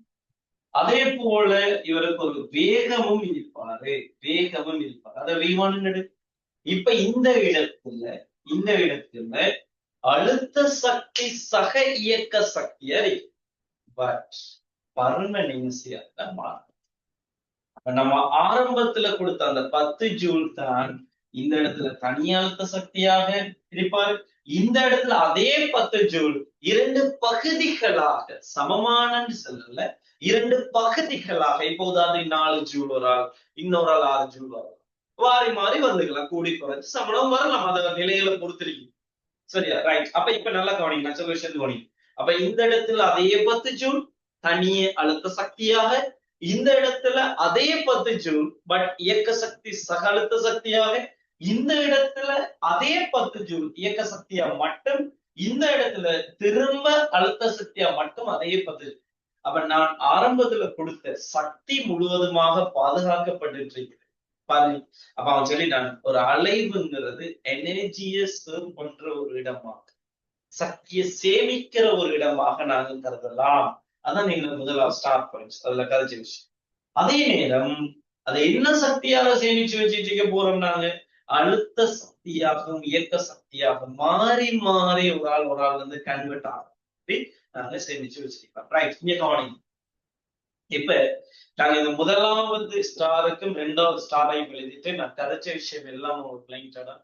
அதே போல இவருக்கு ஒரு வேகமும் இருப்பாரு. அதை v1 எடுக்கும். இப்ப இந்த இடத்துல அழுத்த சக்தி சக இயக்க சக்தியா இருக்கு. பட் பர்மனன்சியா மாறும். நம்ம ஆரம்பத்துல கொடுத்த அந்த 10 ஜூல் தான் இந்த இடத்துல தனி அழுத்த சக்தியாக இருப்பார். இந்த இடத்துல அதே 10 ஜூல் 2 பகுதிகளாக, சமமான சொல்லல, 2 பகுதிகளாக, இப்போது அது 4 ஜூல் ஒரு ஆள், இன்னொரு ஆள் 6 ஜூல் வரும், மாறி மாறி வந்துக்கலாம். கூடி குறைஞ்சு சமணம் வரலாம், அத நிலையில பொறுத்திருக்கு. சரியா, ரைட். அப்ப இப்ப நல்லா கவனிங்க, நான் சொல்ல விஷயத்து கவனிங்க. அப்ப இந்த இடத்துல அதே 10 ஜூல் தனியே அழுத்த சக்தியாக, இந்த இடத்துல அதே 10 ஜூல் பட் இயக்க சக்தி சக அழுத்த சக்தியாக, இந்த இடத்துல அதே 10 ஜூல் இயக்க சக்தியா மட்டும், இந்த இடத்துல திரும்ப அழுத்த சக்தியா மட்டும் அதே 10 ஜூல். அப்ப நான் ஆரம்பத்துல கொடுத்த சக்தி முழுவதுமாக பாதுகாக்கப்பட்டு பாருங்க. அப்ப அவன் சொல்லிட்டான், ஒரு அலைவுங்கிறது எனர்ஜியை சேவ் பண்ற ஒரு இடமாக, சக்தியை சேமிக்கிற ஒரு இடமாக நாங்கள் கருதலாம். அதான் நீங்க முதல்ல ஸ்டார்ட் பாயிண்ட்ஸ் அதுல கதைச்ச விஷயம். அதே நேரம் அதை என்ன சக்தியாக சேமிச்சு வச்சுட்டு இருக்க போறோம் நாங்க, அழுத்த சக்தியாகவும் இயக்க சக்தியாக மாறி மாறி ஒரு ஆள் வந்து கன்வெர்ட் ஆகும். மாதிரி நாங்க சேமிச்சு வச்சிருக்கோம். ரைட், இங்க கவனிங்க. இப்ப நாங்க இந்த முதலாவது ஸ்டாருக்கும் 2வது ஸ்டாரையும் எழுதிட்டு நான் கதைச்ச விஷயம் எல்லாம் ஒரு கிளைண்டடா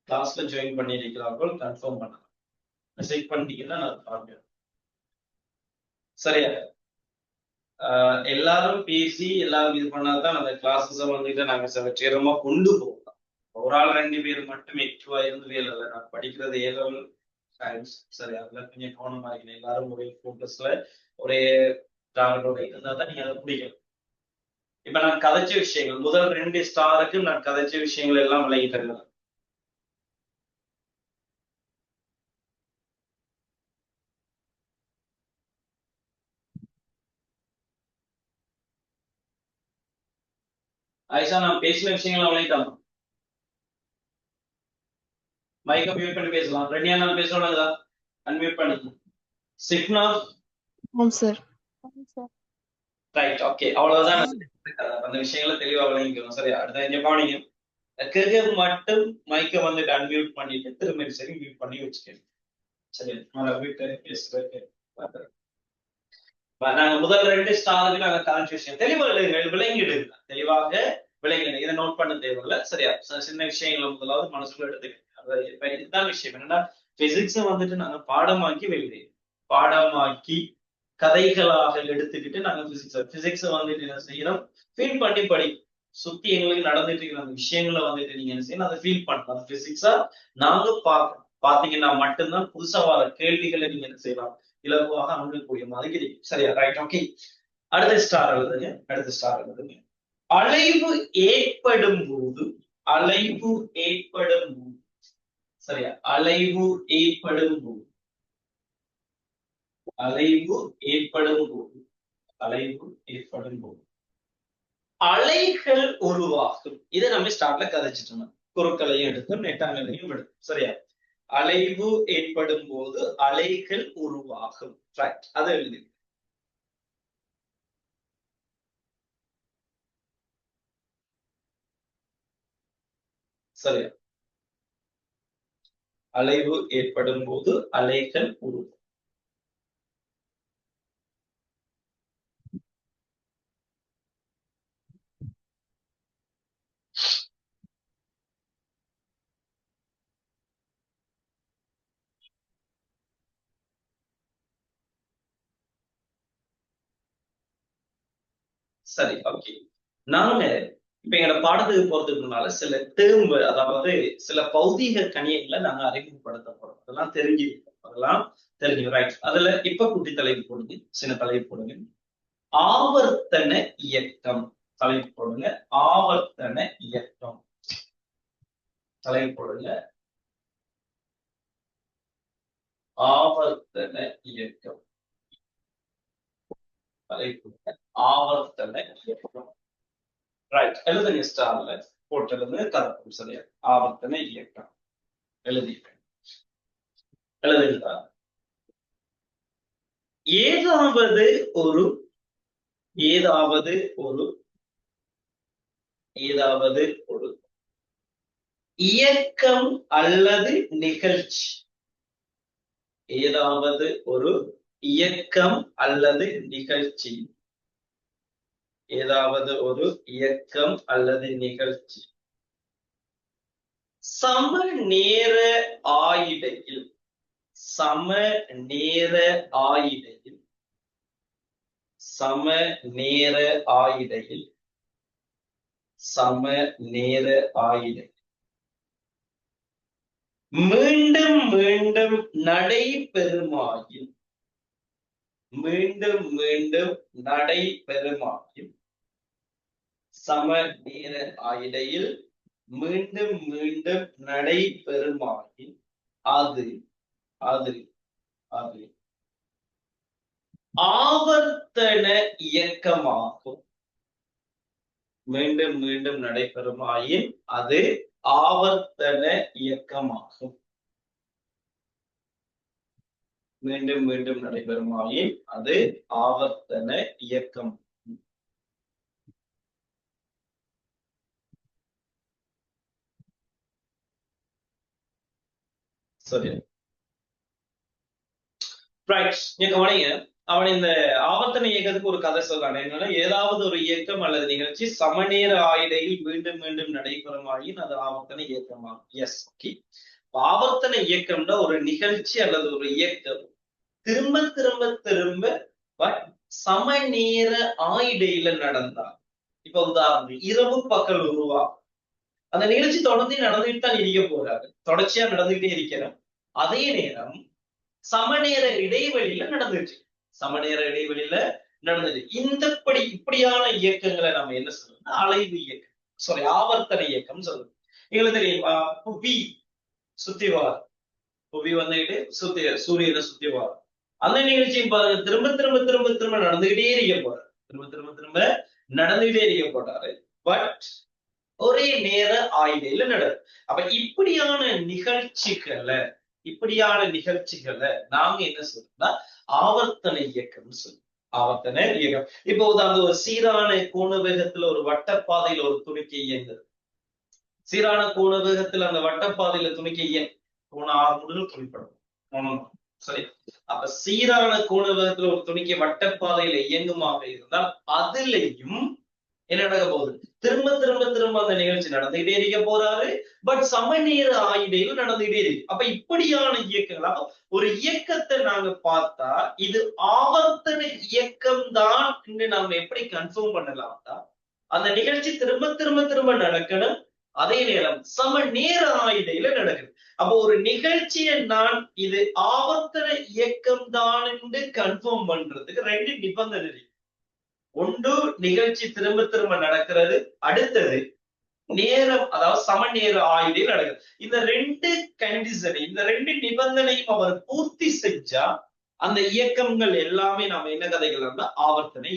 கிளாஸ்ல ஜாயின் பண்ணியிருக்கிறார்கள் கன்ஃபார்ம் பண்ணலாம். மெசேஜ் பண்ணிட்டீங்கன்னா நான் பார்க்கிறேன். சரியா? எல்லாரும் பேசி எல்லாரும் இது பண்ணாதான் அந்த கிளாஸஸ் வந்துட்டு நாங்க வெற்றிகரமா கொண்டு போகலாம். ஒரு ஆள் 2 பேர் மட்டும் எக்ஸ்ட்ரா இருந்து வேலை இல்லை. நான் படிக்கிறது ஏதாவது சயின்ஸ். சரி, அதுல கொஞ்சம் கவனமா இருக்கணும். எல்லாரும் ஒரே போக்கஸ்ல ஒரே டார்கெட்டோட இருந்தா தான் நீங்க அதை பிடிக்கணும். இப்ப நான் கதைச்ச விஷயங்கள் முதல் 2 ஸ்டாருக்கு நான் கதைச்ச விஷயங்கள் எல்லாம் விளங்கிட்டு. ஆயிஷா, நான் பேசின விஷயங்கள் விளங்கிட்டாங்க. மைக்க மியூட் பண்ணி பேசலாம். ரெடியா? நான் பேசுறோம்ல, அன்மியூட் பண்ணி. சிக்னா சார். ரைட், ஓகே, அவ்வளவுதான். அந்த விஷயங்களை தெளிவா விளங்கிக்கணும். சரியா? அடுத்த இங்க கவனிங்க. கெரியர் மட்டும் மைக்க வந்துட்டு அன்மியூட் பண்ணிட்டு திரும்ப சரி மியூட் பண்ணி வச்சுக்கணும். சரி, பேசுறேன். நாங்க முதல் 2 ஸ்டாருக்கு நாங்க கரண்ட் விஷயம் தெளிவாக விளங்கிடுங்க. தெளிவாக விளங்கிடுங்க. இதை நோட் பண்ண தேவையில்ல. சரியா? சின்ன விஷயங்களை முதலாவது மனசுக்குள்ள எடுத்துக்க. இதுதான் விஷயம். என்னன்னா பிசிக்ஸ் வந்துட்டு நாங்க பாடமாக்கி வெளியிடுறோம். பாடமாக்கி கதைகளாக எடுத்துக்கிட்டு நாங்க பிசிக்ஸ் வந்துட்டு என்ன செய்யறோம், ஃபீல் பண்ணி படி. சுத்தி எங்களுக்கு நடந்துட்டு இருக்கிற அந்த விஷயங்களை வந்துட்டு நீங்க என்ன செய்யணும், அதை ஃபீல் பண்ணலாம். அந்த பிசிக்ஸா நாங்க பார்க்கணும். பாத்தீங்கன்னா மட்டும்தான் புதுசா வர கேள்விகளை நீங்க என்ன செய்யலாம், இலகுவாக அணுகக்கூடிய மாதிரி கிடைக்கும். சரியா? Right, okay. அடுத்த ஸ்டார் எழுதுங்க. அடுத்த ஸ்டார் எழுதுங்க. அலைவு ஏற்படும் போது, அலைவு ஏற்படும் போது, சரியா? அலைவு ஏற்படும் போது, அலைவு ஏற்படும் போது, அலைவு ஏற்படும் போது அலைகள் உருவாகும். இதை நம்ம ஸ்டார்ட்ல கதைச்சிட்டு இருந்தோம். குறுக்களையும் எடுக்கும், நெட்டாங்களையும் எடுக்கும். சரியா? அலைவு ஏற்படும் போது அலைகள் உருவாகும். ரைட், அதை எழுதி. சரியா? அலைவு ஏற்படும் போது அலைகள் உருவாகும். சரி, ஓகே. நாங்க இப்ப எங்களோட பாடத்துக்கு போறதுக்கு முன்னால சில டேர்ம், அதாவது சில பௌதீக கணியங்களை நாங்க அறிமுகப்படுத்த போறோம். அதெல்லாம் தெரிஞ்சிருக்கும். அதெல்லாம் தெரிஞ்சுக்கும். ரைட், அதுல இப்ப குட்டி தலைப்பு போடுங்க, சின்ன தலைப்பு போடுங்க. ஆவர்த்தன இயக்கம். தலைப்பு போடுங்க, ஆவர்த்தன இயக்கம். தலைப்பு போடுங்க, ஆவர்த்தன இயக்கம். தலைப்பு ஆவர்த்தன இயக்கம். ரைட், எழுதுங்க. ஸ்டார்ல போட்டு எழுதுங்க. கலப்பம். சரியா? ஆவர்த்தன இயக்கம் எழுதிட்டேன். எழுதுங்களா? ஏதாவது ஒரு ஏதாவது ஒரு ஏதாவது ஒரு இயக்கம் அல்லது நிகழ்ச்சி. ஏதாவது ஒரு இயக்கம் அல்லது நிகழ்ச்சி. ஏதாவது ஒரு இயக்கம் அல்லது நிகழ்ச்சி சம நேர ஆயிடையில், சம நேர ஆயிடையில், சம நேர ஆயிடையில், சம நேர ஆயிடையில் மீண்டும் மீண்டும் நடைபெறுமாயின், மீண்டும் மீண்டும் நடைபெறுமாயின், சம நேர ஆயிடையில் மீண்டும் மீண்டும் நடைபெறுமாயின் அது அது அது ஆவர்த்தன இயக்கமாகும். மீண்டும் மீண்டும் நடைபெறுமாயின் அது ஆவர்த்தன இயக்கமாகும். மீண்டும் மீண்டும் நடைபெறுமாயின் அது ஆவர்த்தன இயக்கம். சரி, ரைட், நீங்க கவனிங்க. அவன் இந்த ஆவர்த்தன இயக்கத்துக்கு ஒரு கதை சொல்றான். என்னன்னா, ஏதாவது ஒரு இயக்கம் அல்லது நிகழ்ச்சி சமநேர ஆயிடையில் மீண்டும் மீண்டும் நடைபெறுமாயின் அது ஆவர்த்தன இயக்கமாகும். S, okay. ஆவர்த்தன இயக்கம்னா ஒரு நிகழ்ச்சி அல்லது ஒரு இயக்கம் திரும்ப திரும்ப திரும்ப பட் சமநேர ஆயிடையில நடந்தா. இப்ப உதாரணம், இரவு பகல் உருவாகும். அந்த நிகழ்ச்சி தொடர்ந்து நடந்துட்டு தான் இருக்க போறாரு, தொடர்ச்சியா நடந்துகிட்டே இருக்கிறோம். அதே நேரம் சமநேர இடைவெளியில நடந்துச்சு, சமநேர இடைவெளியில நடந்தது. இப்படியான இயக்கங்களை நம்ம என்ன சொல்றோம்னா அலைவு இயக்கம், சாரி ஆவர்த்தன இயக்கம் சொல்றோம். எங்களுக்கு தெரியும், புவி சுத்திவார், புவி வந்துகிட்டு சூரியனை சுத்திவார். அந்த நிகழ்ச்சியும் பாருங்க, திரும்ப திரும்ப திரும்ப திரும்ப நடந்துகிட்டே இருக்க போறாரு, திரும்ப திரும்ப திரும்ப நடந்துகிட்டே இருக்க போறாரு. பட் ஒரே நேர ஆய்வையில நடக்கும். அப்ப இப்படியான நிகழ்ச்சிகளை நாங்க என்ன சொல்றோம்னா ஆவர்த்தன இயக்கம் சொல்லுவோம். ஆவர்த்தன இயக்கம். இப்ப உதாரணம், ஒரு சீரான கோண வேகத்துல ஒரு வட்டப்பாதையில ஒரு துணிக்கை இயங்குது. சீரான கோண வேகத்துல அந்த வட்டப்பாதையில துணிக்கை கோண 6 முதல் குறிப்பிடணும். சரி, அப்ப சீரான கோண வேகத்துல ஒரு துணிக்கை வட்டப்பாதையில இயங்குமாக இருந்தால் அதுலயும் என்ன நடக்க போகுது, திரும்ப திரும்ப திரும்ப அந்த நிகழ்ச்சி நடந்துகிட்டே இருக்க போறாரு. பட் சமநேர ஆயிடையில நடந்துகிட்டே இருக்கு. அப்ப இப்படியான இயக்கங்கள், ஒரு இயக்கத்தை நாங்க பார்த்தா இது ஆவர்த்தன இயக்கம் தான் நாம எப்படி கன்ஃபார்ம் பண்ணலாம்னா, அந்த நிகழ்ச்சி திரும்ப திரும்ப திரும்ப நடக்கணும், அதே நேரம் சமநேர ஆயிடையில நடக்குது. அப்போ ஒரு நிகழ்ச்சியை நான் இது ஆவர்த்தன இயக்கம் தான் என்று கன்ஃபார்ம் பண்றதுக்கு 2 நிபந்தனை இருக்கு. ஒன்று, நிகழ்ச்சி திரும்ப திரும்ப நடக்கிறது. அடுத்தது நேரம், அதாவது சமநேர ஆயுதையில் நடக்குது. இந்த 2 கண்டிஷன், இந்த 2 நிபந்தனையும் அவர் பூர்த்தி செஞ்சா அந்த இயக்கங்கள் எல்லாமே நாம என்ன கதைகள்னா ஆவர்த்தனை,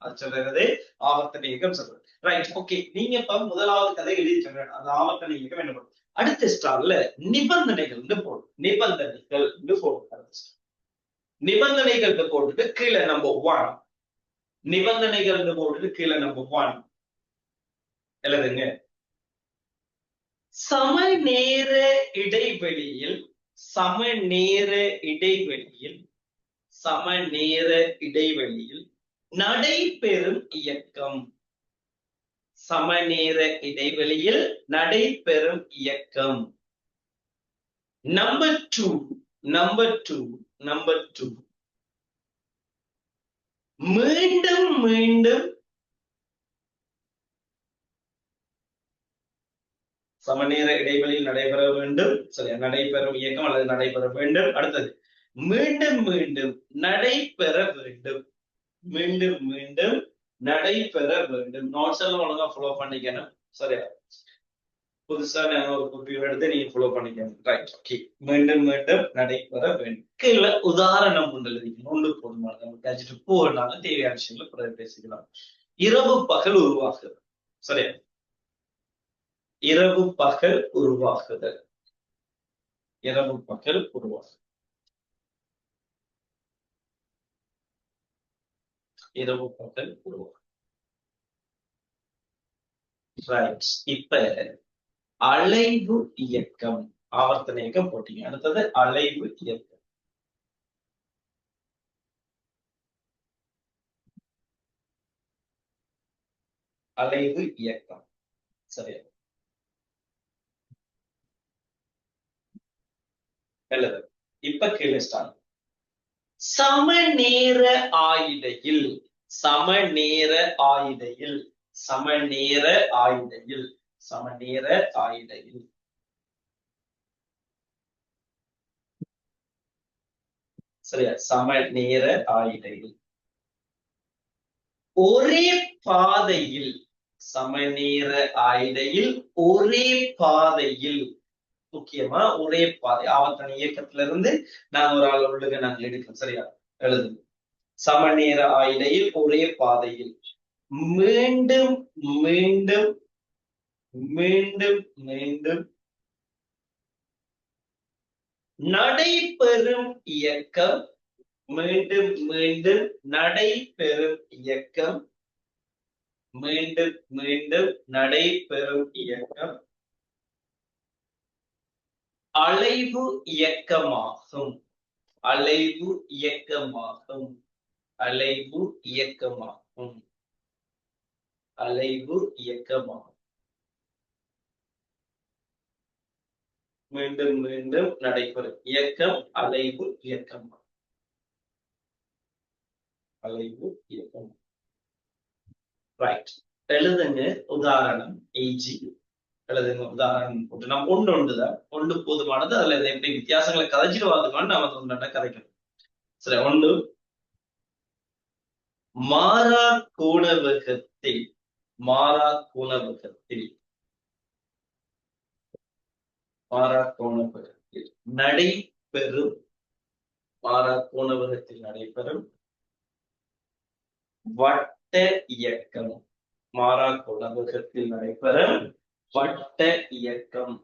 அது சொல்றது ஆவர்த்தனை இயக்கம் சொல்றது. Right, okay. நீங்க இப்ப முதலாவது கதை எழுதி சொல்ற அந்த ஆவர்த்தனை இயக்கம் என்ன பண்ணும், அடுத்த ஸ்டார்ல நிபந்தனைகள் போடும். நிபந்தனைகள் போடும். நிபந்தனைகள் போட்டுட்டு கீழே நம்பர் 1, நிபந்தனைகள் போட்டு கீழே நம்பர் 1 எழுதுங்க. சமநேர இடைவெளியில் நடைபெறும் இயக்கம். சமநேர இடைவெளியில் நடைபெறும் இயக்கம். நம்பர் 2 மீண்டும் மீண்டும் சமநேர இடைவெளியில் நடைபெற வேண்டும். சரியா, நடைபெறும் இயக்கம் அல்லது நடைபெற வேண்டும். அடுத்தது மீண்டும் மீண்டும் நடைபெற வேண்டும். மீண்டும் மீண்டும் நடைபெற வேண்டும். நோட்ஸ் எல்லாம் ஒழுங்கா ஃபாலோ பண்ணிக்கணும். சரியா, புதுசா நான் ஒரு குறிப்பு எடுத்து நீங்க ஃபாலோ பண்ணிக்கணும். Right, okay. மீண்டும் மீண்டும் நடைபெற வேண்டும். கீழே உதாரணம் ஒன்று எழுதிக்கணும். ஒன்று போதுமானது. நம்ம கேட்சிட்டு போனால தேவையான விஷயங்களை பிறகு பேசிக்கலாம். இரவு பகல் உருவாக்குது. சரியா, இரவு பகல் உருவாக்குதல். இரவு பகல் உருவாக்குதல். இரவு பகல் உருவாக்குதல். ரைட், இப்ப அலைவு இயக்கம், ஆவர்த்தன இயக்கம் போட்டீங்க. அடுத்தது அலைவு இயக்கம். அலைவு இயக்கம். சரியா, எழுது. இப்ப கீழே ஸ்டார்ட். சமநேர ஆயிடையில், சமநேர ஆயிடையில், சமநேர ஆயிடையில், சமநேர ஆயிடையில் சரியா, சமநேர ஆயிடையில் ஒரே பாதையில், சமநேர ஆயிடையில் ஒரே பாதையில், முக்கியமா ஒரே பாதை. ஆவர்த்தன இயக்கத்துல இருந்து நாங்க ஒரு ஆள் உள்ளுக நாங்க எடுக்கிறோம். சரியா, எழுது. சமநேர ஆயிடையில் ஒரே பாதையில் மீண்டும் மீண்டும் மீண்டும் மீண்டும் நடைபெறும் இயக்கம். மீண்டும் மீண்டும் நடைபெறும் இயக்கம். மீண்டும் மீண்டும் நடைபெறும் இயக்கம் அலைவு இயக்கமாகும். அலைவு இயக்கமாகும். அலைவு இயக்கமாகும். அலைவு இயக்கமாகும். மீண்டும் மீண்டும் நடைபெறும் இயக்கம் அலைவு இயக்கமாகும். அலைவு இயக்கம். ரைட். எழுதுங்க உதாரணம் ஏஜி. எழுதுங்க உதாரணம் போட்டு நம்ம ஒன்றுதான் ஒன்று போதுமானது. அதுல எப்படி வித்தியாசங்களை கதைச்சிட்டு வாழ்ந்துக்கணும் நம்ம ஒன்றை கதைக்கணும். சரி, ஒன்று மாறா கோணவகத்தில் மாறா கோணவகத்தில் மாறா கோணவகத்தில் நடைபெறும் மாறா கோணவகத்தில் நடைபெறும் வட்ட இயக்கம். மாறா கோணவகத்தில் நடைபெறும் வட்ட இயக்கம்.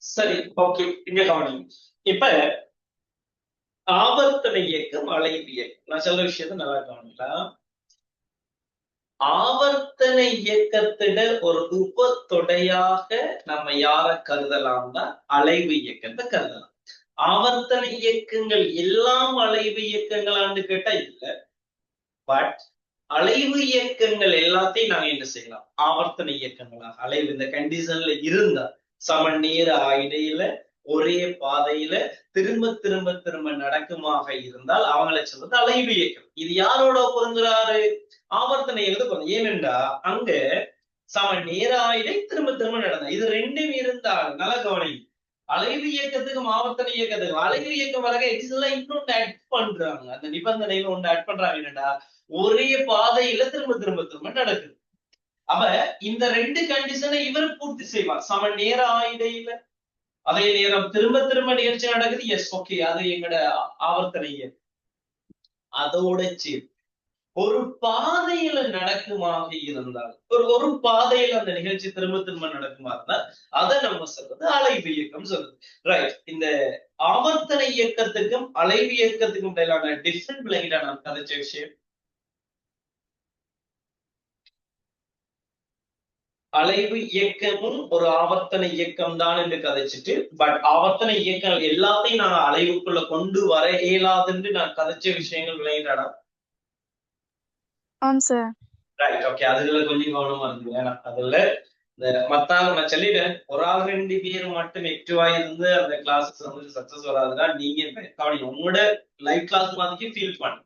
சரி, ஓகே. இங்க கவனிங்க. இப்ப ஆவர்த்தன இயக்கம் அலைவு இயக்கம். நான் சொல்ற விஷயத்த நல்லா கவனிக்கலாம். ஆவர்த்தன இயக்கத்திட ஒரு உபத்தொடையாக நம்ம யார கருதலாம்னா அலைவு இயக்கத்தை கருதலாம். ஆவர்த்தன இயக்கங்கள் எல்லாம் அலைவு இயக்கங்களான்னு கேட்டா இல்ல. பட் அலைவு இயக்கங்கள் எல்லாத்தையும் நாங்க என்ன செய்யலாம்? ஆவர்த்தன இயக்கங்களாக அலைவு இந்த கண்டிஷன்ல இருந்தா சமநேர இடையில ஒரே பாதையில திரும்ப திரும்ப திரும்ப நடக்குமாக இருந்தால் அவங்களை சொல்றது அலைவு இயக்கம். இது யாரோட பொருந்துறாரு? ஆவர்த்தன இயக்கத்தை. ஏனென்றா அங்க சமநேர இடை திரும்ப திரும்ப நடந்தா இது ரெண்டும் இருந்தால் நல்ல கவனி. அலைவு இயக்கத்துக்கும் ஆவர்த்தன இயக்கத்துக்கும் அலைவு இயக்கம் வர எக்ஸெல்லாம் இன்னொன்று ஆட் பண்றாங்க. அந்த நிபந்தனையில ஒன்று ஆட் பண்றாங்க. என்னடா ஒரே பாதையில திரும்ப திரும்ப திரும்ப நடக்குது. அப்ப இந்த ரெண்டு கண்டிஷனை இவர் பூர்த்தி செய்வார். சமநேர இடையில அதே நேரம் திரும்ப திரும்ப நிகழ்ச்சி நடக்குது. எஸ், ஓகே, அது எங்கட ஆவர்த்தன இயக்கம். அதோட சேர்த்து ஒரு பாதையில நடக்குமாக இருந்தால் ஒரு பாதையில அந்த நிகழ்ச்சி திரும்ப திரும்ப நடக்குமா இருந்தால் அதை நம்ம சொல்றது அலைவு இயக்கம் சொல்றது. ரைட். இந்த ஆவர்த்தன இயக்கத்துக்கும் அலைவு இயக்கத்துக்கும் இடையிலான டிஃபரெண்ட் விளங்கிட்டா நான் கதைச்ச விஷயம். அலைவு இயக்கமும் ஒரு ஆவர்த்தன இயக்கம் தான் என்று கதைச்சிட்டு, பட் ஆவர்த்தன இயக்கங்கள் எல்லாத்தையும் நான் அலைவுக்குள்ள கொண்டு வர இயலாதுன்னு நான் கதைச்ச விஷயங்கள் விளங்கிட்டாடா? Right, okay. அதுல கொஞ்சம் கவனமா இருக்கு. ஏன்னா அதுல இந்த மத்தாங்க நான் சொல்லிட்டேன். ஒரு ஆள் 2 பேர் மட்டும் ஆக்டிவா இருந்து அந்த கிளாஸஸ் வந்து சக்சஸ் வராதுன்னா நீங்க கவனிங்க. உங்களோட லைவ் கிளாஸ் மாதிரி ஃபீல் பண்ணு.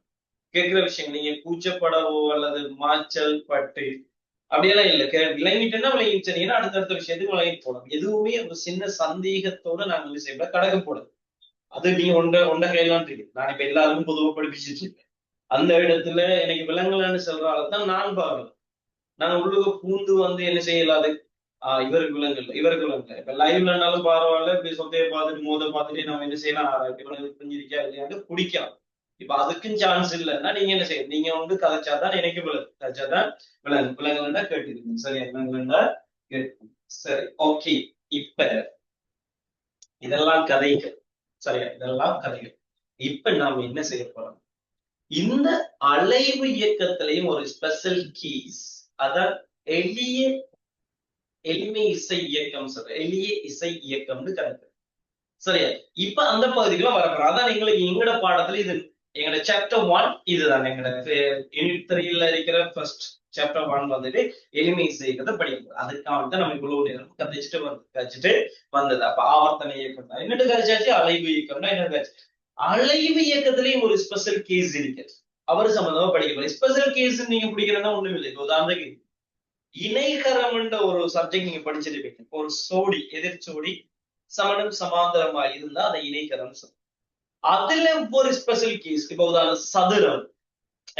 கேட்கிற விஷயம் நீங்க கூச்சப்படவோ அல்லது மாச்சல் பட்டு அப்படியெல்லாம் இல்ல. விளங்கிட்டேன்னா விளங்கிச்சீங்கன்னா அடுத்தடுத்த விஷயத்துக்கு விளங்கிட்டு போடும். எதுவுமே ஒரு சின்ன சந்தேகத்தோட நாங்க வந்து செய்யல கடக்க போடுது. அது நீ ஒண்ட கையெல்லாம் தெரியும். நான் இப்ப எல்லாருக்கும் பொதுவா படிப்பிச்சுட்டு இருக்கேன். அந்த இடத்துல எனக்கு விலங்குலன்னு சொல்றால்தான் நான் பாக்குறேன். நாங்க உள்ளுக்கு பூந்து வந்து என்ன செய்யலாது? இவருக்கு விலங்கு இல்லை, இவருக்கு விலங்கு இல்லை. இப்ப லைவ்லனாலும் பரவாயில்ல, இப்படி சொத்தையை பார்த்துட்டு மோத பார்த்துட்டு நம்ம என்ன செய்யலாம்? இவனுக்கு புரிஞ்சிருக்கா இல்லையான்னு குடிக்கலாம். இப்ப அதுக்கும் சான்ஸ் இல்லைன்னா நீங்க என்ன செய்யும்? நீங்க வந்து கதைச்சாதான் எனக்கு விலங்கு, கதைச்சாதான் விலங்கு. விலங்குன்னா கேட்டுருக்கீங்க. சரியா? விலங்குன்னா கேட்டு. சரி, ஓகே. இப்ப இதெல்லாம் கதைகள். சரியா? இதெல்லாம் கதைகள். இப்ப நாம என்ன செய்ய போறோம்? இந்த அலைவு இயக்கத்திலையும் ஒரு ஸ்பெஷல் கீஸ், அதான் எளிமை இசை இயக்கம் சொல்ற எளிய இசை இயக்கம்னு கருத்து. சரியா? இப்ப அந்த பகுதிக்குள்ள வரப்போறோம். அதான் எங்களுக்கு எங்கட பாடத்துல இது எங்கட சாப்டர் 1 இதுதான். எங்கட யூனிட் 3ல இருக்கிற ஃபர்ஸ்ட் சாப்டர் 1 வந்துட்டு எளிமை இசை இயக்கத்தை படிக்கணும். அதுக்காக தான் நம்ம இவ்வளவு நேரம் கழிச்சுட்டு வந்தது. அப்ப ஆவர்த்தன இயக்கம் தான் என்னட்டு கழிச்சாச்சு. அலைவு இயக்கம்னா என்ன கழிச்சு. அலைவு இயக்கத்திலையும் ஒரு ஸ்பெஷல் கேஸ் இருக்கு. அவர் சம்பந்தமா படிக்க ஸ்பெஷல் கேஸ் நீங்க பிடிக்கிறதா ஒண்ணும் இல்லை. உதாரணத்துக்கு இணைகரம் என்ற ஒரு சப்ஜெக்ட் நீங்க படிச்சிருப்பீங்க. ஒரு சோடி எதிர்ச்சோடி சமணம் சமாந்தரமா இருந்தா அதை இணைகரம் சொல்லும். அதுல ஒரு ஸ்பெஷல் கேஸ். இப்ப உதாரணம் சதுரம்.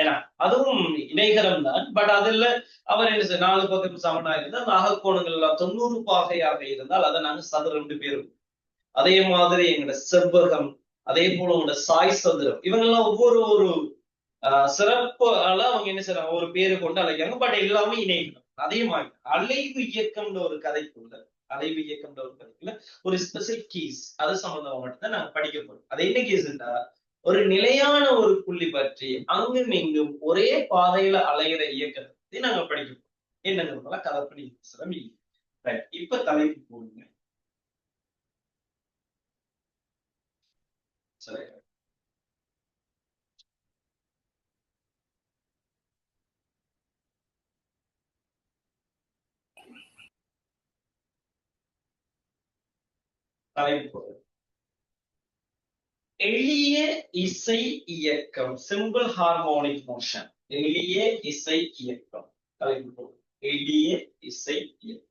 ஏன்னா அதுவும் இணைகரம் தான். பட் அதுல அவர் என்ன செய்ய 4 பக்கம் சமனா இருந்தா நாகக்கோணங்கள் எல்லாம் 90 பாகையாக இருந்தால் அதை நாங்க சதுரம் பேரும். அதே மாதிரி எங்களோட செவ்வகம், அதே போல உங்களோட சாய் சதுரம், இவங்கெல்லாம் ஒவ்வொரு ஒரு சிறப்பால அவங்க என்ன செய்யறாங்க? ஒரு பேரு கொண்டு அழைக்கிறாங்க. பட் எல்லாமே இணைகரம். அதே மாதிரி அலைவு இயக்கம்ன்ற ஒரு கதைக்குள்ள அலைவு இயக்கம்ன்ற ஒரு கதைக்குள்ள ஒரு ஸ்பெஷல் கேஸ் அது சம்பந்தமா மட்டும்தான் நாங்க படிக்க போறோம். அது என்ன கேஸ்ன்றா ஒரு நிலையான ஒரு புள்ளி பற்றி அங்கும் இங்கும் ஒரே பாதையில அலைகிற இயக்கத்தை நாங்க படிக்கிறோம். என்னங்கிறதுனால கதை பண்ணி சிரமம் இல்லை. ரைட், இப்ப தலைப்பு போடுங்க. சரி, தலைப்பு போடுங்க. எளிய இசை இயக்கம், சிம்பிள் ஹார்மோனிக் மோஷன். எளிய இசை இயக்கம். தலைப்பு போடுங்க. எளிய இசை இயக்கம்.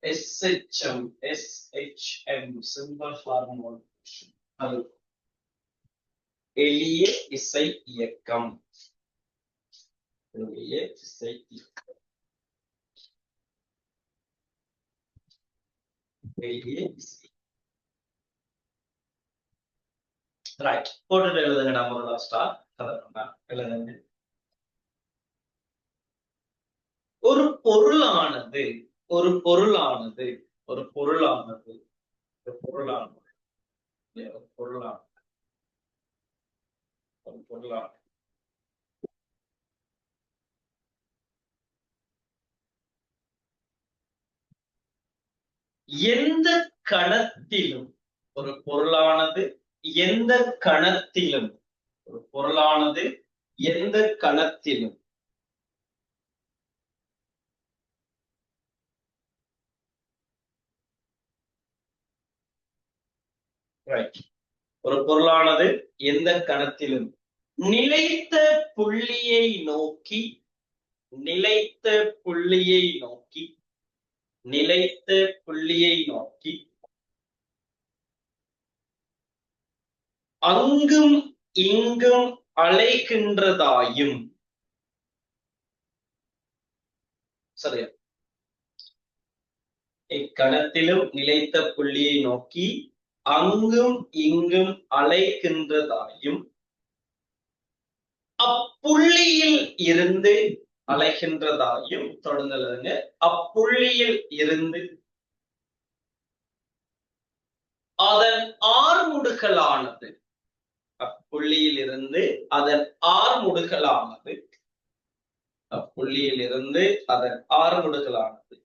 SHM, simple harmonic motion. அது எளிய இசை இயக்கம். எளிய இசை இயக்கம். எளிய இசை. ரைட், போட்டுட்டு எழுதுங்க. நம்ம லாஸ்டா எழுதுங்க. ஒரு பொருளானது ஒரு பொருளானது ஒரு பொருளானது ஒரு பொருளானது ஒரு பொருளானது ஒரு பொருளானது எந்த கணத்திலும் ஒரு பொருளானது எந்த கணத்திலும் ஒரு பொருளானது எந்த கணத்திலும் ஒரு பொருளானது எந்த கணத்திலும் நிலைத்த புள்ளியை நோக்கி நிலைத்த புள்ளியை நோக்கி நிலைத்த புள்ளியை நோக்கி அங்கும் இங்கும் அலைகின்றதாயும். சரியா? இக்கணத்திலும் நிலைத்த புள்ளியை நோக்கி அங்கும் இங்கும் அலைகின்றதாயும் அப்புள்ளியில் இருந்து அலைகின்றதாயும். தொடர்ந்துங்க. அப்புள்ளியில் இருந்து அதன் ஆர்முடுகளானது அப்புள்ளியில் இருந்து அதன் ஆர்முடுகளானது அப்புள்ளியில் இருந்து அதன் ஆர்முடுகளானது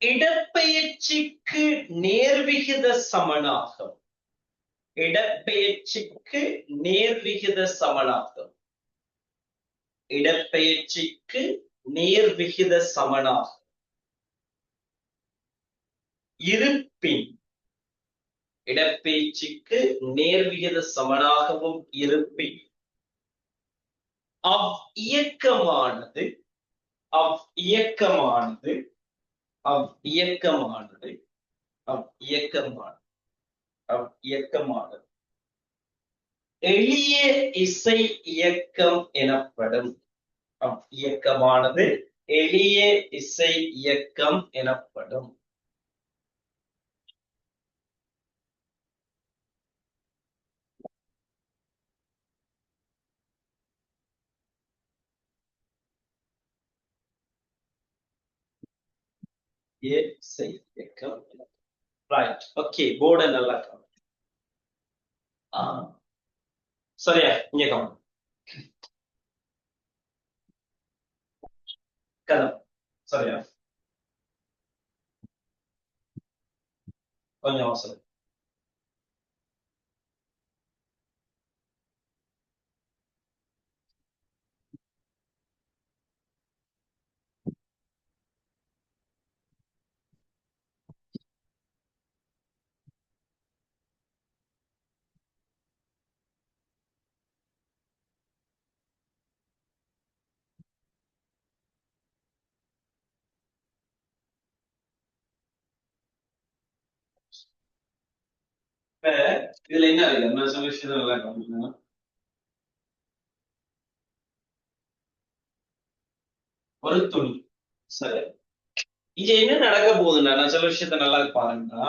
இடப்பெயர்ச்சிக்கு நேர்விகித சமனாகும். இடப்பெயர்ச்சிக்கு நேர்விகித சமனாகும். இடப்பெயர்ச்சிக்கு நேர்விகித சமனாகும். இருப்பின் இடப்பெயர்ச்சிக்கு நேர்விகித சமனாகவும் இருப்பின் அவ்வியக்கமானது அவ்வியக்கமானது அவ்வியக்கமானது அவ்வியக்கமானது அவ்வியக்கமானது எளிய இசை இயக்கம் எனப்படும். அவ்வியக்கமானது எளிய இசை இயக்கம் எனப்படும். இசை இயக்கம். Right, okay. போர்டை நல்லா சரியா? இங்க கவனம். கதம். சரியா? கொஞ்சம் அவசரம். இதுல என்ன இருக்கு? நான் சொன்ன விஷயம் நல்லா கவனிக்கணும். ஒரு துணி. சரி, இங்க என்ன நடக்க போகுதுன்னா, நான் சொல்ல விஷயத்த நல்லா பாருங்கன்னா,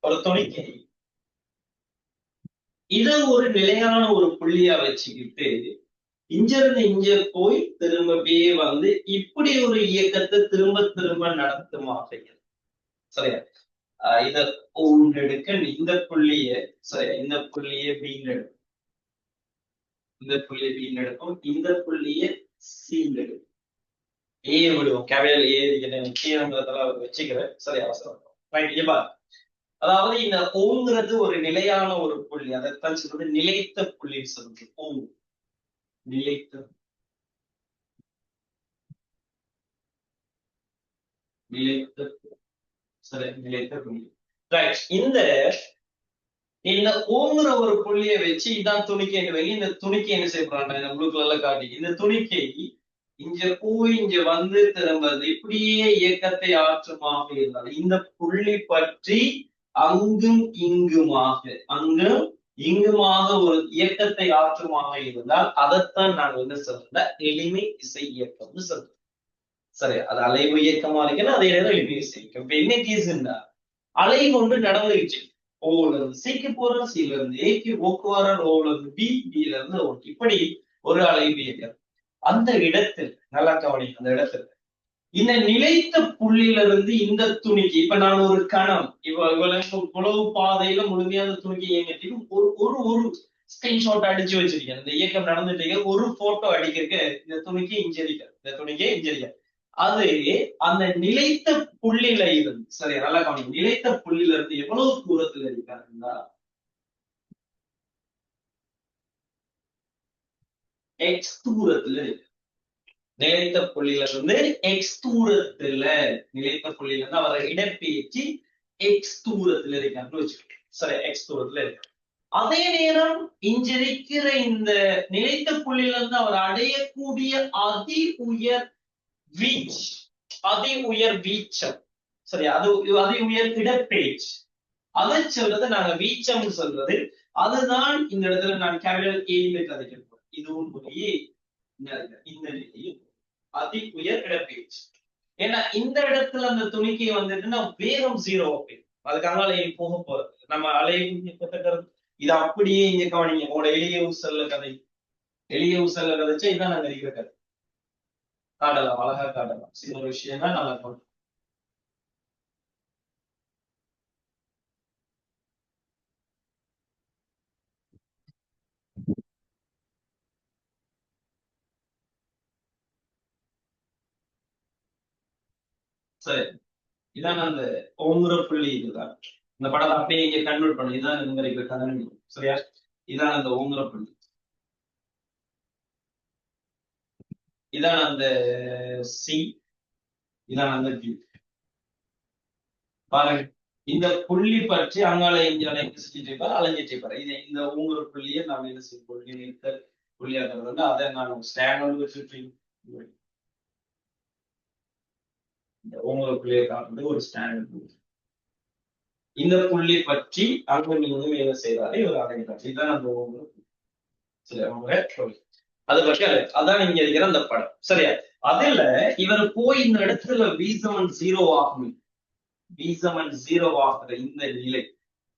ஒரு துணிக்கு இத ஒரு நிலையான ஒரு புள்ளியா வச்சுக்கிட்டு இங்க இருந்து இங்க போய் திரும்பவே வந்து இப்படி ஒரு இயக்கத்தை திரும்ப திரும்ப நடத்துமாக. சரியா? இத எடுக்க இந்த புள்ளிய சரியா, இந்த புள்ளிய பின்னு எடுக்கும், இந்த புள்ளிய பின்னு எடுக்கும், இந்த புள்ளிய சின்னு எடுக்கும். ஏ விடுவோம், கேபிட்டல் ஏ வச்சுக்கிறேன். சரி, அவசரம். அதாவது இந்த ஓங்கிறது ஒரு நிலையான ஒரு புள்ளி, அதைத்தான் சொல்றது நிலைத்த புள்ளி சொல்றது. ஓ, நிலைத்த நிலைத்த சரி, நிலைத்த புள்ளி. ரைட். இந்த ஓங்குற ஒரு புள்ளியை வச்சு இதான் துணிக்கை வெளியே, இந்த துணிக்கை என்ன செய்யப்படுறாங்க, இந்த ப்ளூ கலர்ல காட்டி இந்த துணிக்கை இங்க போய் இங்க வந்து திரும்பது இப்படியே இயக்கத்தை ஆற்றுமாக இருந்தால் இந்த புள்ளி பற்றி அங்கும் இங்குமாக ஒரு இயக்கத்தை ஆற்றுமாக இருந்தால் அதைத்தான் நாங்கள் என்ன சொல்றோம், எளிமை இசை இயக்கம்னு சொல்றோம். சரி, அது அலைவு இயக்கமா இருக்குன்னா அதே நேரம் எளிமை இசை இயக்கம். இப்ப என்ன கேஸ்ன்னா, அலை கொண்டு நடந்துகிச்சு, ஓல இருந்து சிக்கு போற, சில இருந்து ஏக்கு போக்குவர, ஓல இருந்து பில இருந்து ஓ, இப்படி ஒரு அலைவு இயக்கம். அந்த இடத்தில் நல்லா கவனி, அந்த இடத்துல இந்த நிலைத்த புள்ளியிலிருந்து இந்த துணிக்கு இப்ப நான் ஒரு கணம் இவ்வளவு பாதையில முழுமையான துணிக்கு இயங்கிட்டு ஒரு ஒரு ஒரு ஸ்கிரீன்ஷாட் அடிச்சு வச்சிருக்கேன். இந்த இயக்கம் நடந்துட்டு ஒரு போட்டோ அடிக்க இந்த துணிக்கு இஞ்சரிக்க, இந்த துணிக்கே இஞ்சரிக்க. அது அந்த நிலைத்த புள்ளியில இருந்து சரி, நல்லா கவனி, நிலைத்த புள்ளியில இருந்து எவ்வளவு தூரத்துல இருக்காருன்னா எக்ஸ் தூரத்துல இருக்கு. நிலைத்த புள்ளியில இருந்து எக்ஸ் தூரத்துல, நிலைத்த புள்ளியில இருந்து அவரை இடப்பெயர்ச்சி எக்ஸ் தூரத்துல இருக்கான்னு வச்சுக்கோங்க. சரி, எக்ஸ் தூரத்துல இருக்கு. அதே நேரம் இங்கிருக்கிற இந்த நிலைத்த புள்ளியில இருந்து அவர் அடையக்கூடிய அதி உயர் வீச்சு, அதி உயர் வீச்சம், சரி, அது அதி உயர் இடப்பெயர்ச்சி, அதை சொல்றது நாங்க வீச்சம்னு சொல்றது. அதுதான் இந்த இடத்துல நான் கேபிட்டல் ஏ கதைக்கிறோம். இதுவும் போய் இந்த நிலையில் அதி உயர் இடப்பெயர்ச்சி. ஏன்னா இந்த இடத்துல அந்த துணிக்கை வந்துட்டுன்னா வேகம் 0 போயிடும். அதுக்காக அலையை போக போறது நம்ம அலையை இது அப்படியே இங்க கவனிங்க. உங்களோட எளிய ஊசல்ல கதை, எளிய ஊசல்ல கதைச்சா இதான் நாங்க இருக்கிற கதை. காட்டலாம், அழகா காட்டலாம். சில ஒரு விஷயம் தான் நல்லா கவனிக்கும். சரி, இதான் அந்த ஓங்குற புள்ளி. இதுதான் இந்த படத்தை அப்படியே இங்க கன்வெர்ட் பண்ணு. இதுதான் இந்த மாதிரி கதை. சரியா? இதான் அந்த ஓங்குற புள்ளி. இதான் அந்த சி, இதான் அந்த டி. பாருங்க, இந்த புள்ளி பற்றி அங்கால இந்தியால என்ன செஞ்சுட்டு இருப்பாரு, அலைஞ்சிட்டு இருப்பாரு. இது இந்த ஊங்குற புள்ளியை நாம் என்ன செய்ய நினைத்த புள்ளியாகிறது வந்து அதை நான் ஸ்டாண்ட் வச்சுட்டு இந்த ஊங்குற புள்ளியை காட்டுறது ஒரு ஸ்டாண்ட். இந்த புள்ளி பற்றி அங்கு நீங்க என்ன செய்யறாரு, இவர் அலைஞ்சிட்டாரு. இதுதான் அந்த ஊங்குற புள்ளி. சரி, அவங்க அது பற்றி அதான் இங்க இருக்கிற அந்த படம். சரியா? அதுல இவர் போய் இந்த இடத்துல வீசமன் 0 ஆகும், வீசமன் 0 ஆகுற இந்த நிலை,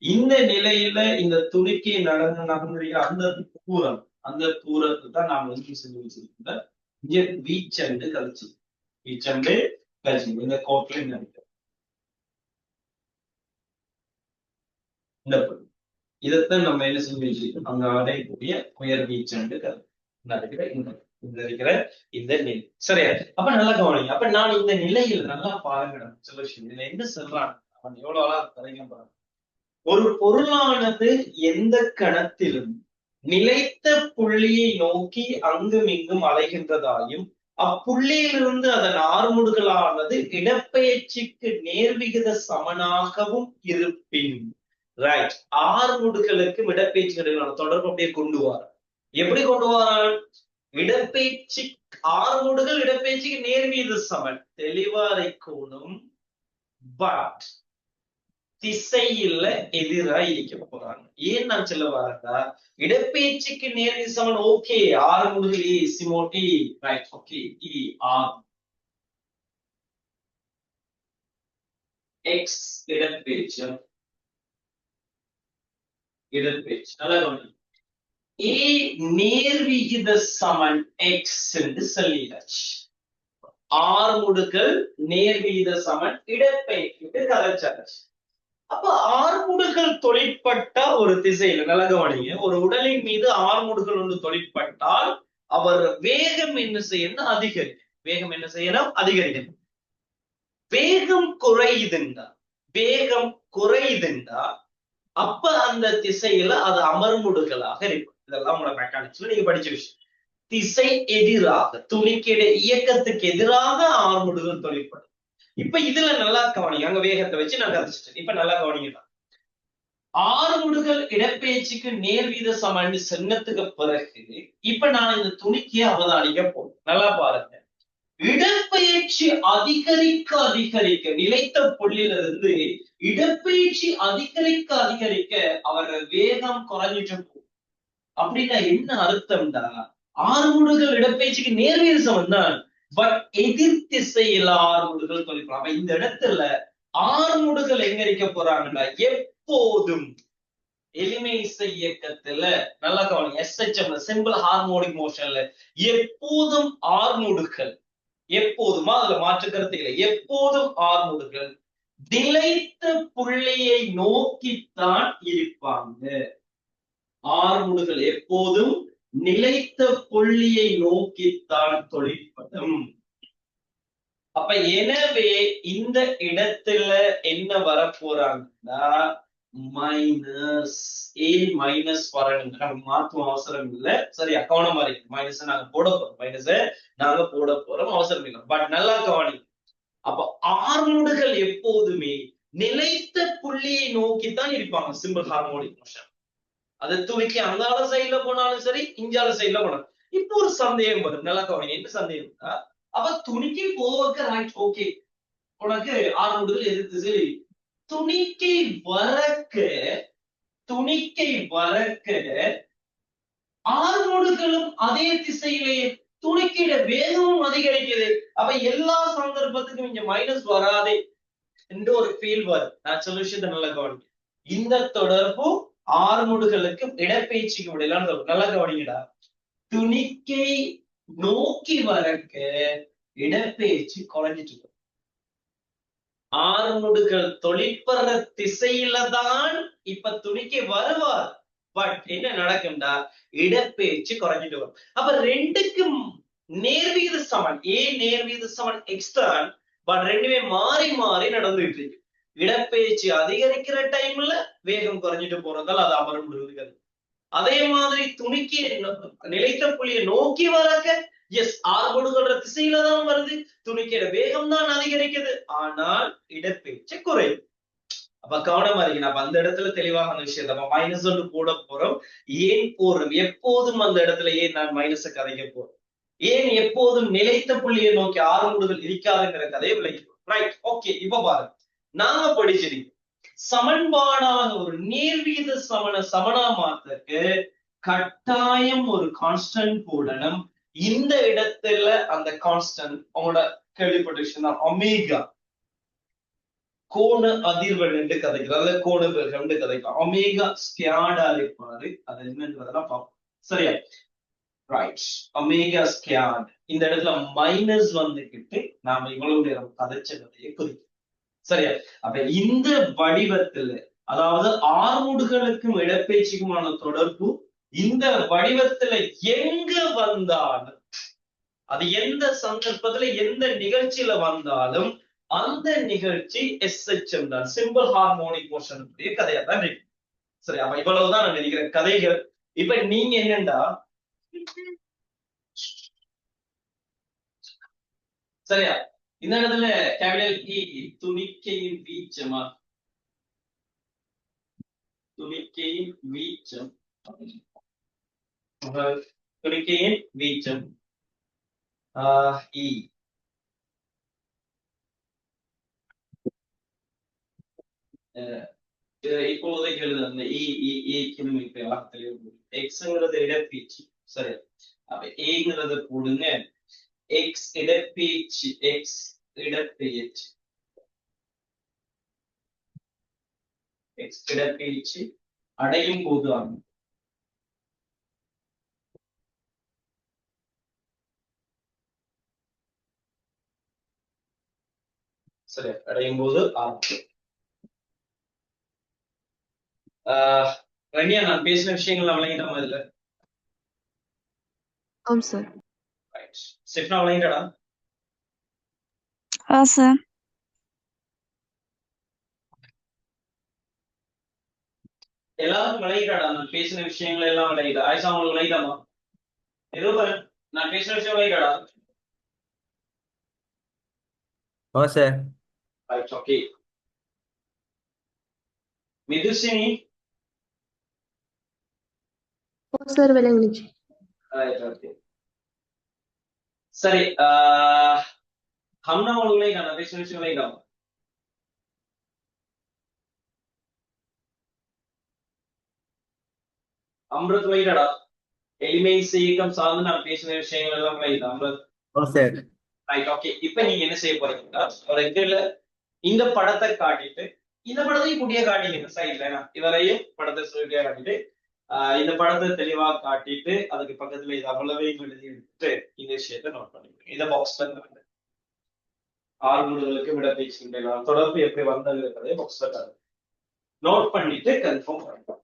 இந்த நிலையில இந்த துணிக்கை நடந்திருக்கிற அந்த தூரம், அந்த தூரத்தை தான் நாம் வந்து செஞ்சு வச்சிருக்கிற இங்க வீச்சண்டு கழிச்சு, வீச்சண்டு கழிச்சு இந்த கோட்ல நினைக்கிறோம். இந்த இதைத்தான் நம்ம என்ன செஞ்சு வச்சிருக்கோம், அங்க அடையக்கூடிய உயர் வீச்சண்டு நடக்கிற இந்த இருக்கிற இந்த நிலை. சரியா? அப்ப நல்லா கவனிங்க. அப்ப நான் இந்த நிலையில் நல்லா பாருங்க சில விஷயம். இதுல என்ன சொல்றான் அவன், எவ்வளவு அழகா தரீங்க பாருங்க. ஒரு பொருளானது எந்த கணத்திலும் நிலைத்த புள்ளியை நோக்கி அங்கும் இங்கும் அலைகின்றதாயும் அப்புள்ளியிலிருந்து அதன் ஆறுமுடுகளானது இடப்பெயர்ச்சிக்கு நேர்விகித சமனாகவும் இருப்பின். ரைட், ஆறுமுடுகளுக்கும் இடப்பெயர்ச்சிகளுக்கான தொடர்பு அப்படியே கொண்டு வர. எப்படி கொண்டு வரான்? இடப்பெயர்ச்சி ஆறுமுடுகள் இடப்பெயர்ச்சிக்கு நேர்விகித சமன், தெளிவா இருக்கணும். பட் திசையில எதிராக இருக்க போறாங்க. ஏன் நான் சொல்ல வரேன்னா, இடப்பெயர்ச்சிக்கு நேர்விகித சமன் ஓகே, ஆறு முடுகள் ஏ சிமோட்டி, ரைட், ஓகே, இ ஆர் எக்ஸ் இடப்பெயர்ச்சி, இடப்பெயர்ச்சி நல்லா கவனிங்க. A நேர்விகித சமன் x என்று சொல்லியாச்சு. ஆர்முடுகள் நேர்விகித சமன் இடப்பெயர்ச்சிட்டு கதைச்சாச்சு. அப்ப ஆர்முடுகள் தொழிற்பட்ட ஒரு திசையில நல்ல கவனிங்க, ஒரு உடலின் மீது ஆர்முடுகள் ஒன்று தொழிற்பட்டால் அவர் வேகம் என்ன செய்யணும்? அதிகரிக்கும். வேகம் என்ன செய்யணும்? அதிகரிக்கணும். வேகம் குறையுதுண்டா, வேகம் குறையுதுண்டா, அப்ப அந்த திசையில அது அமர்முடுகளாக இருக்கும். இதெல்லாம் உங்களோட மெக்கானிக்ஸ்ல நீங்க படிச்ச விஷயம். திசை எதிராக, துணிக்கிட இயக்கத்துக்கு எதிராக ஆர்முடுகள் தொழிற்படும். இப்ப இதுல நல்லா கவனிங்க, அங்க வேகத்தை வச்சு நான் கதைச்சிட்டேன். இப்ப நல்லா கவனிங்க, ஆர்முடுகள் இடப்பெயர்ச்சிக்கு நேர்வீத சமன் சொன்னதுக்கு பிறகு இப்ப நான் இந்த துணிக்கையை அவதானிக்க போறேன். நல்லா பாருங்க, இடப்பெயர்ச்சி அதிகரிக்க அதிகரிக்க நிலைத்த புள்ளியிலிருந்து இடப்பெயர்ச்சி அதிகரிக்க அதிகரிக்க அவர்கள் வேகம் குறைஞ்சிட்டு போகும். அப்படின்னா என்ன அர்த்தம்டா, ஆர்முடுகள் இடப்பெயர்ச்சிக்கு நேர்வீத சமன் தான், பட் எதிர் திசையில் ஆர்முடுகள் தொழிற்பாங்க. இந்த இடத்துல ஆர்முடுகள் எங்க இருக்க போறாங்கன்னா, எப்போதும் எளிமை இசை இயக்கத்துல நல்லா கவனிங்க, SHM சிம்பிள் ஹார்மோனிக் மோஷன்ல எப்போதும் ஆர்முடுகள், எப்போதுமா அதுல மாற்று கருத்து இல்லை, எப்போதும் ஆர்முடுகள் நிலைத்த புள்ளியை நோக்கித்தான் இருப்பாங்க. ஆர்முடுகள் எப்போதும் நிலைத்த புள்ளியை நோக்கித்தான் தொழிற்படும். அப்ப எனவே இந்த இடத்துல என்ன வரப்போறாங்கன்னா, மைனஸ் ஏ மைனஸ் வரணும், மாற்றும் அவசரம் இல்லை. சரியா கவனமா இருக்கு, மைனஸ் நாங்க போட போறோம், மைனஸ் நாங்க போட போறோம், அவசரம் இல்லை. பட் நல்லா கவனி, அப்ப ஆர்முடுகள் எப்போதுமே நிலைத்த புள்ளியை நோக்கித்தான் இருப்பாங்க. சிம்பிள் ஹார்மோனிக் மோஷன், அது துணிக்கு அந்தால சைட்ல போனாலும் சரி, இஞ்சால சைட்ல போனாலும். இப்போ ஒரு சந்தேகம் வரும், நல்லா கவனிங்க. என்ன சந்தேகம்னா, அப்ப துணிக்கு போவக்க ரைட், ஓகே, உனக்கு ஆர்முடுகள் எதிர்த்து சரி, துணிக்கை வரக்க, துணிக்கை வரக்க ஆர்முடுகளும் அதே திசையிலே துணிக்கையிட வேகமும் அதிகரிக்குது. அப்ப எல்லா சந்தர்ப்பத்துக்கும் இங்க மைனஸ் வராதே என்று ஒரு ஃபீல் வரும். நான் சொல்ல விஷயத்த நல்லா கவனிங்க, இந்த தொடர்பும் ஆர்முடுகளுக்கும் இடப்பெயர்ச்சிக்கு விடலான்னு சொல்றோம். நல்லா கவனிங்கடா, துணிக்கை நோக்கி வரக்க இடப்பெயர்ச்சி குறைஞ்சிட்டு இருக்கும். ஆர்முடுகள் தொழிற்படுற திசையில தான் இப்ப துணிக்கை வருவார், பட் என்ன நடக்கும்டா, இடப்பெயர்ச்சி குறைஞ்சிட்டு வரும். அப்ப ரெண்டுக்கும் நேர்வீத சமன், ஏ நேர்வீத சமன் எக்ஸ்டர்ன், பட் ரெண்டுமே மாறி மாறி நடந்துட்டு இருக்கு. இடப்பெயர்ச்சி அதிகரிக்கிற டைம்ல வேகம் குறைஞ்சிட்டு போறதால அது அமர்முடுகிறது. அதே மாதிரி துணிக்கு நிலைத்த புள்ளியை நோக்கி வரக்க எஸ் ஆர்முடுகளோட திசையில தான் வருது, துணிக்கிற வேகம் தான் அதிகரிக்குது, ஆனால் இடப்பெயர்ச்சி குறையும். அப்ப கவனமா இருக்கீங்க, அப்ப அந்த இடத்துல தெளிவாக அந்த விஷயத்த நம்ம மைனஸ் ஒன்று போட போறோம். ஏன் போடுறோம், எப்போதும் அந்த இடத்துல ஏன் நான் மைனஸை கதைக்க போறோம், ஏன் எப்போதும் நிலைத்த புள்ளியை நோக்கி ஆர்முடுகள் இருக்காதுங்கிற கதையை விளக்கிறோம். Right, okay. இப்ப பாருங்க, நாங்க படிச்சிருக்கோம் சமன்பாடாக ஒரு நேர்வீத சமனா மாத்தக்கு கட்டாயம் ஒரு கான்ஸ்டன்ட் போடணும். இந்த இடத்துல அந்த கான்ஸ்டன்ட் உங்களோட கேள்விப்பட்ட ஒமேகா, கோண அதிர்வெண் என்று கதைக்கிறது, அல்லது கோண வேகம் கதைக்கலாம். ஒமேகா ஸ்கேர்டா இருப்பாரு, அது என்னன்றதெல்லாம் பார்ப்போம். சரியா, ரைட், ஒமேகா ஸ்கேர்ட். இந்த இடத்துல மைனஸ் வந்துகிட்டு நாம இவ்வளவு நேரம் கதைச்ச கதையை குறிக்கும். சரியா, அப்ப இந்த வடிவத்துல, அதாவது ஆர்முடுகளுக்கும் இடப்பெயர்ச்சிக்குமான தொடர்பு இந்த வடிவத்துல எங்க வந்தாலும், அது எந்த சந்தர்ப்பத்துல எந்த நிகழ்ச்சியில வந்தாலும் அந்த நிகழ்ச்சி SHM தான், சிம்பிள் ஹார்மோனிக் மோஷன் கதையா தான் இருக்கு. சரி, அப்ப இவ்வளவுதான் நான் நினைக்கிறேன் கதைகள். இப்ப நீங்க என்னண்டா, சரியா இந்த இடத்துல கேபிடல் E துணிக்கையின் வீச்சமா, துணிக்கையின் வீச்சம், துணிக்கையின் வீச்சம் E. இப்போதைக்கு எழுது அந்த எக்ஸ்ங்கிறது இடப்பீச்சு. சரி, அப்ப ஏங்கிறத போடுங்க, எக்ஸ் இடப்பெயர்ச்சி, எக்ஸ் இடப்பெயர்ச்சி, எக்ஸ் இடப்பெயர்ச்சி அடையும் போது ஆகும். சரி, அடையும் போது ரம்யா, நான் பேசின விஷயங்கள் விளங்கிட்ட மாதிரி இல்ல? ஆம் சார். சிப்னா விளங்கிட்டடா? சார். எல்லாருக்கும் விளங்கிட்டாடா? நான் பேசின விஷயங்கள் எல்லாம் விளங்கிட்டா? ஆயிஷா, உங்களுக்கு விளங்கிட்டாமா? ஏதோ நான் பேசின விஷயம் விளங்கிட்டாடா? Sir. Right, okay. Mithushini? Sir விளங்குச்சு. Right, okay. சரி, ஹம்னா உங்களுக்கு விளங்கிட்டா? நான் பேசின விஷயம் விளங்கிட்டாமா? அம்ருத் விளங்கிட்டாடா? எளிமை இயக்கம் சார்ந்து நான் பேசின விஷயங்கள் எல்லாம் விளங்கிட்டா அம்ருத்? சார். Right, okay. இப்ப நீங்க என்ன செய்ய போறீங்கன்னா, ஒரு இதுல இந்த படத்தை காட்டிட்டு, இந்த படத்தையும் குட்டியா காட்டிங்க சைட்ல, இவரையும் படத்தை சொல்லிட்டே காட்டிட்டு, இந்த படத்தை தெளிவா காட்டிட்டு, அதுக்கு பக்கத்துல இது அவ்வளவையும் எழுதி எடுத்துட்டு இந்த விஷயத்தை நோட் பண்ணிக்கணும். இதை பாக்ஸ் பண்ண ஆர்வலர்களுக்கு விட பேசுகின்றேன் தொடர்பு எப்படி வந்தது என்பதை பாக்ஸ் பண்ண நோட் பண்ணிட்டு கன்ஃபார்ம் பண்ணுவோம்.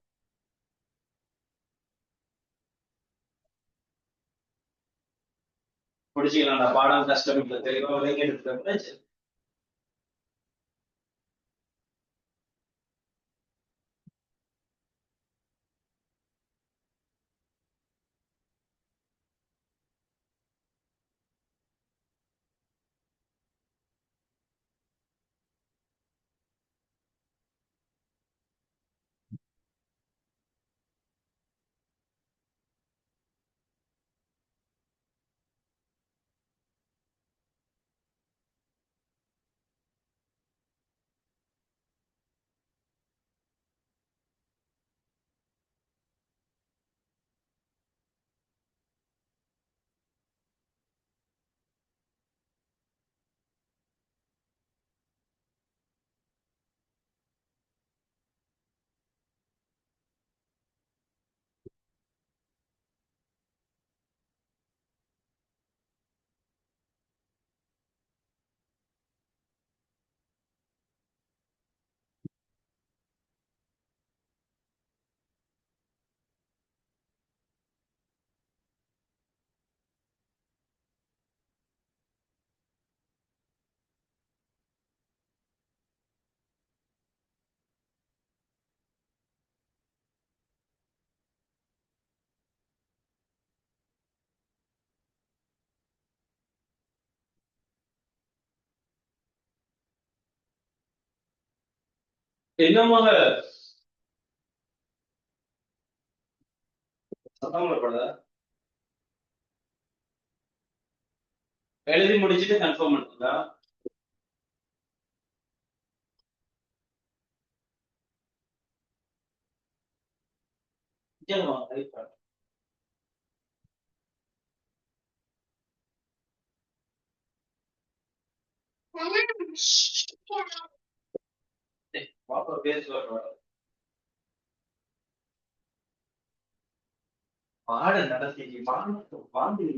பிடிச்சிக்கலாம். நான் பாடம் கஷ்டம் இல்லை, தெளிவா விலங்கி எடுத்துட்டேன். என்னமாக சத்தம் எழுதி முடிச்சுட்டு கன்ஃபார்ம் பண்ணுங்களா? பாப்பா பேர் சொல்ற பாட நடத்தி வாங்கி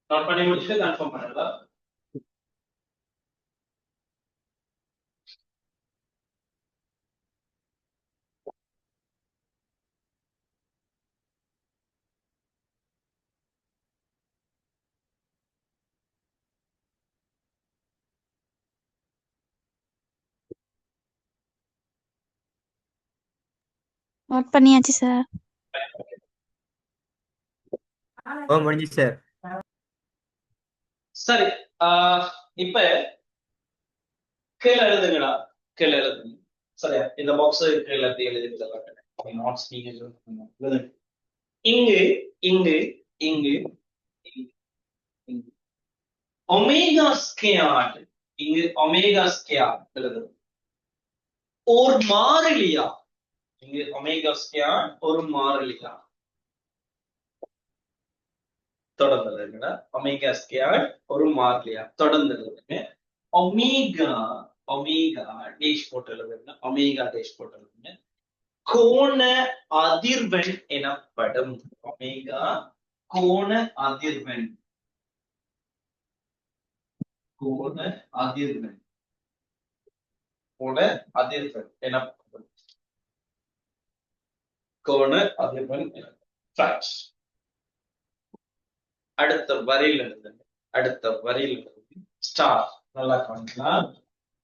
நோட் பண்ணி முடிச்சுட்டு கன்ஃபார்ம் பண்ணலாம். நோட் பண்ணியாச்சு சார். ஓ முடிஞ்சு சார். சரி, இப்ப கீழே எழுதுங்களா? கீழே எழுதுங்க. சரியா? இந்த பாக்ஸ் கீழே எழுதி நோட்ஸ் நீங்க எழுதுங்க. இங்கு இங்கு இங்கு இங்கு ஒமேகா ஸ்கொயர்ட், இங்கு ஒமேகா ஸ்கொயர்ட் எழுதுங்க. ஒரு மாறிலியா? இங்கு ஒமேகா ஸ்கொயர்ட் ஒரு மாறிலியா? தொடர்ந்து ஒமேகா ஸ்கொயர்ட் ஒரு மாறிலியா? தொடர்ந்து எழுதுங்க. ஒமேகா ஒமேகா டேஷ் போட்டு எழுதுங்க. ஒமேகா டேஷ் போட்டு எழுதுங்க. கோண அதிர்வெண் எனப்படும். ஒமேகா கோண அதிர்வெண். கோண அதிர்வெண். கோண அதிர்வெண் எனப்படும். கோண அதிர்வெண் எனப்படும். அடுத்த வரியில் எழுதுங்க. அடுத்த வரியில் எழுதுங்க. ஸ்டார் நல்லா காணிக்கலாம்.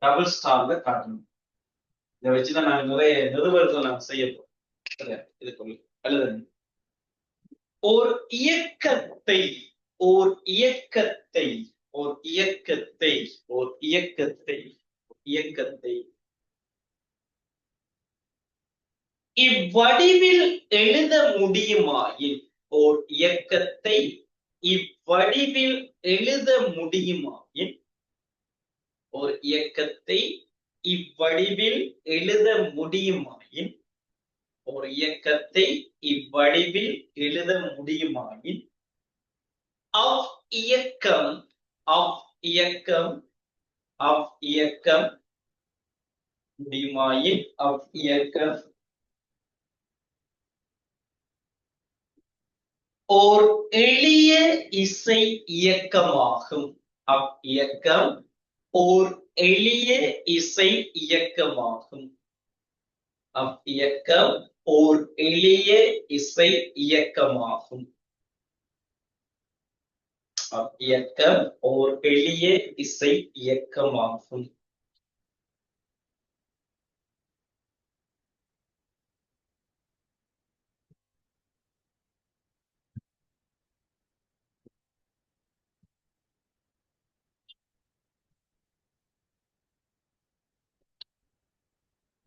டபுள் ஸ்டார்ல காட்டணும். இதை வச்சுதான் நாங்க நிறைய நிருபர்கள் நாங்க செய்ய போறோம். சரியா? இதுக்குள்ள எழுதுங்க. ஓர் இயக்கத்தை ஓர் இயக்கத்தை ஓர் இயக்கத்தை ஓர் இயக்கத்தை இயக்கத்தை இவ்வடிவில் எழுத முடியுமாயின், ஓர் இயக்கத்தை இவ்வடிவில் எழுத முடியுமாயின், ஒரு இயக்கத்தை இவ்வடிவில் எழுத முடியுமாயின், ஒரு இயக்கத்தை இவ்வடிவில் எழுத முடியுமாயின், அவ் இயக்கம் அவ் இயக்கம் அவ் இயக்கம் முடியுமாயின், அவ் இயக்கம் ஓர் எளிய இசை இயக்கமாகும். அவ் இயக்கம் ஓர் எளிய இசை இயக்கமாகும். அவ் இயக்கம் ஓர் எளிய இசை இயக்கமாகும். அவ் இயக்கம் ஓர் எளிய இசை இயக்கமாகும்.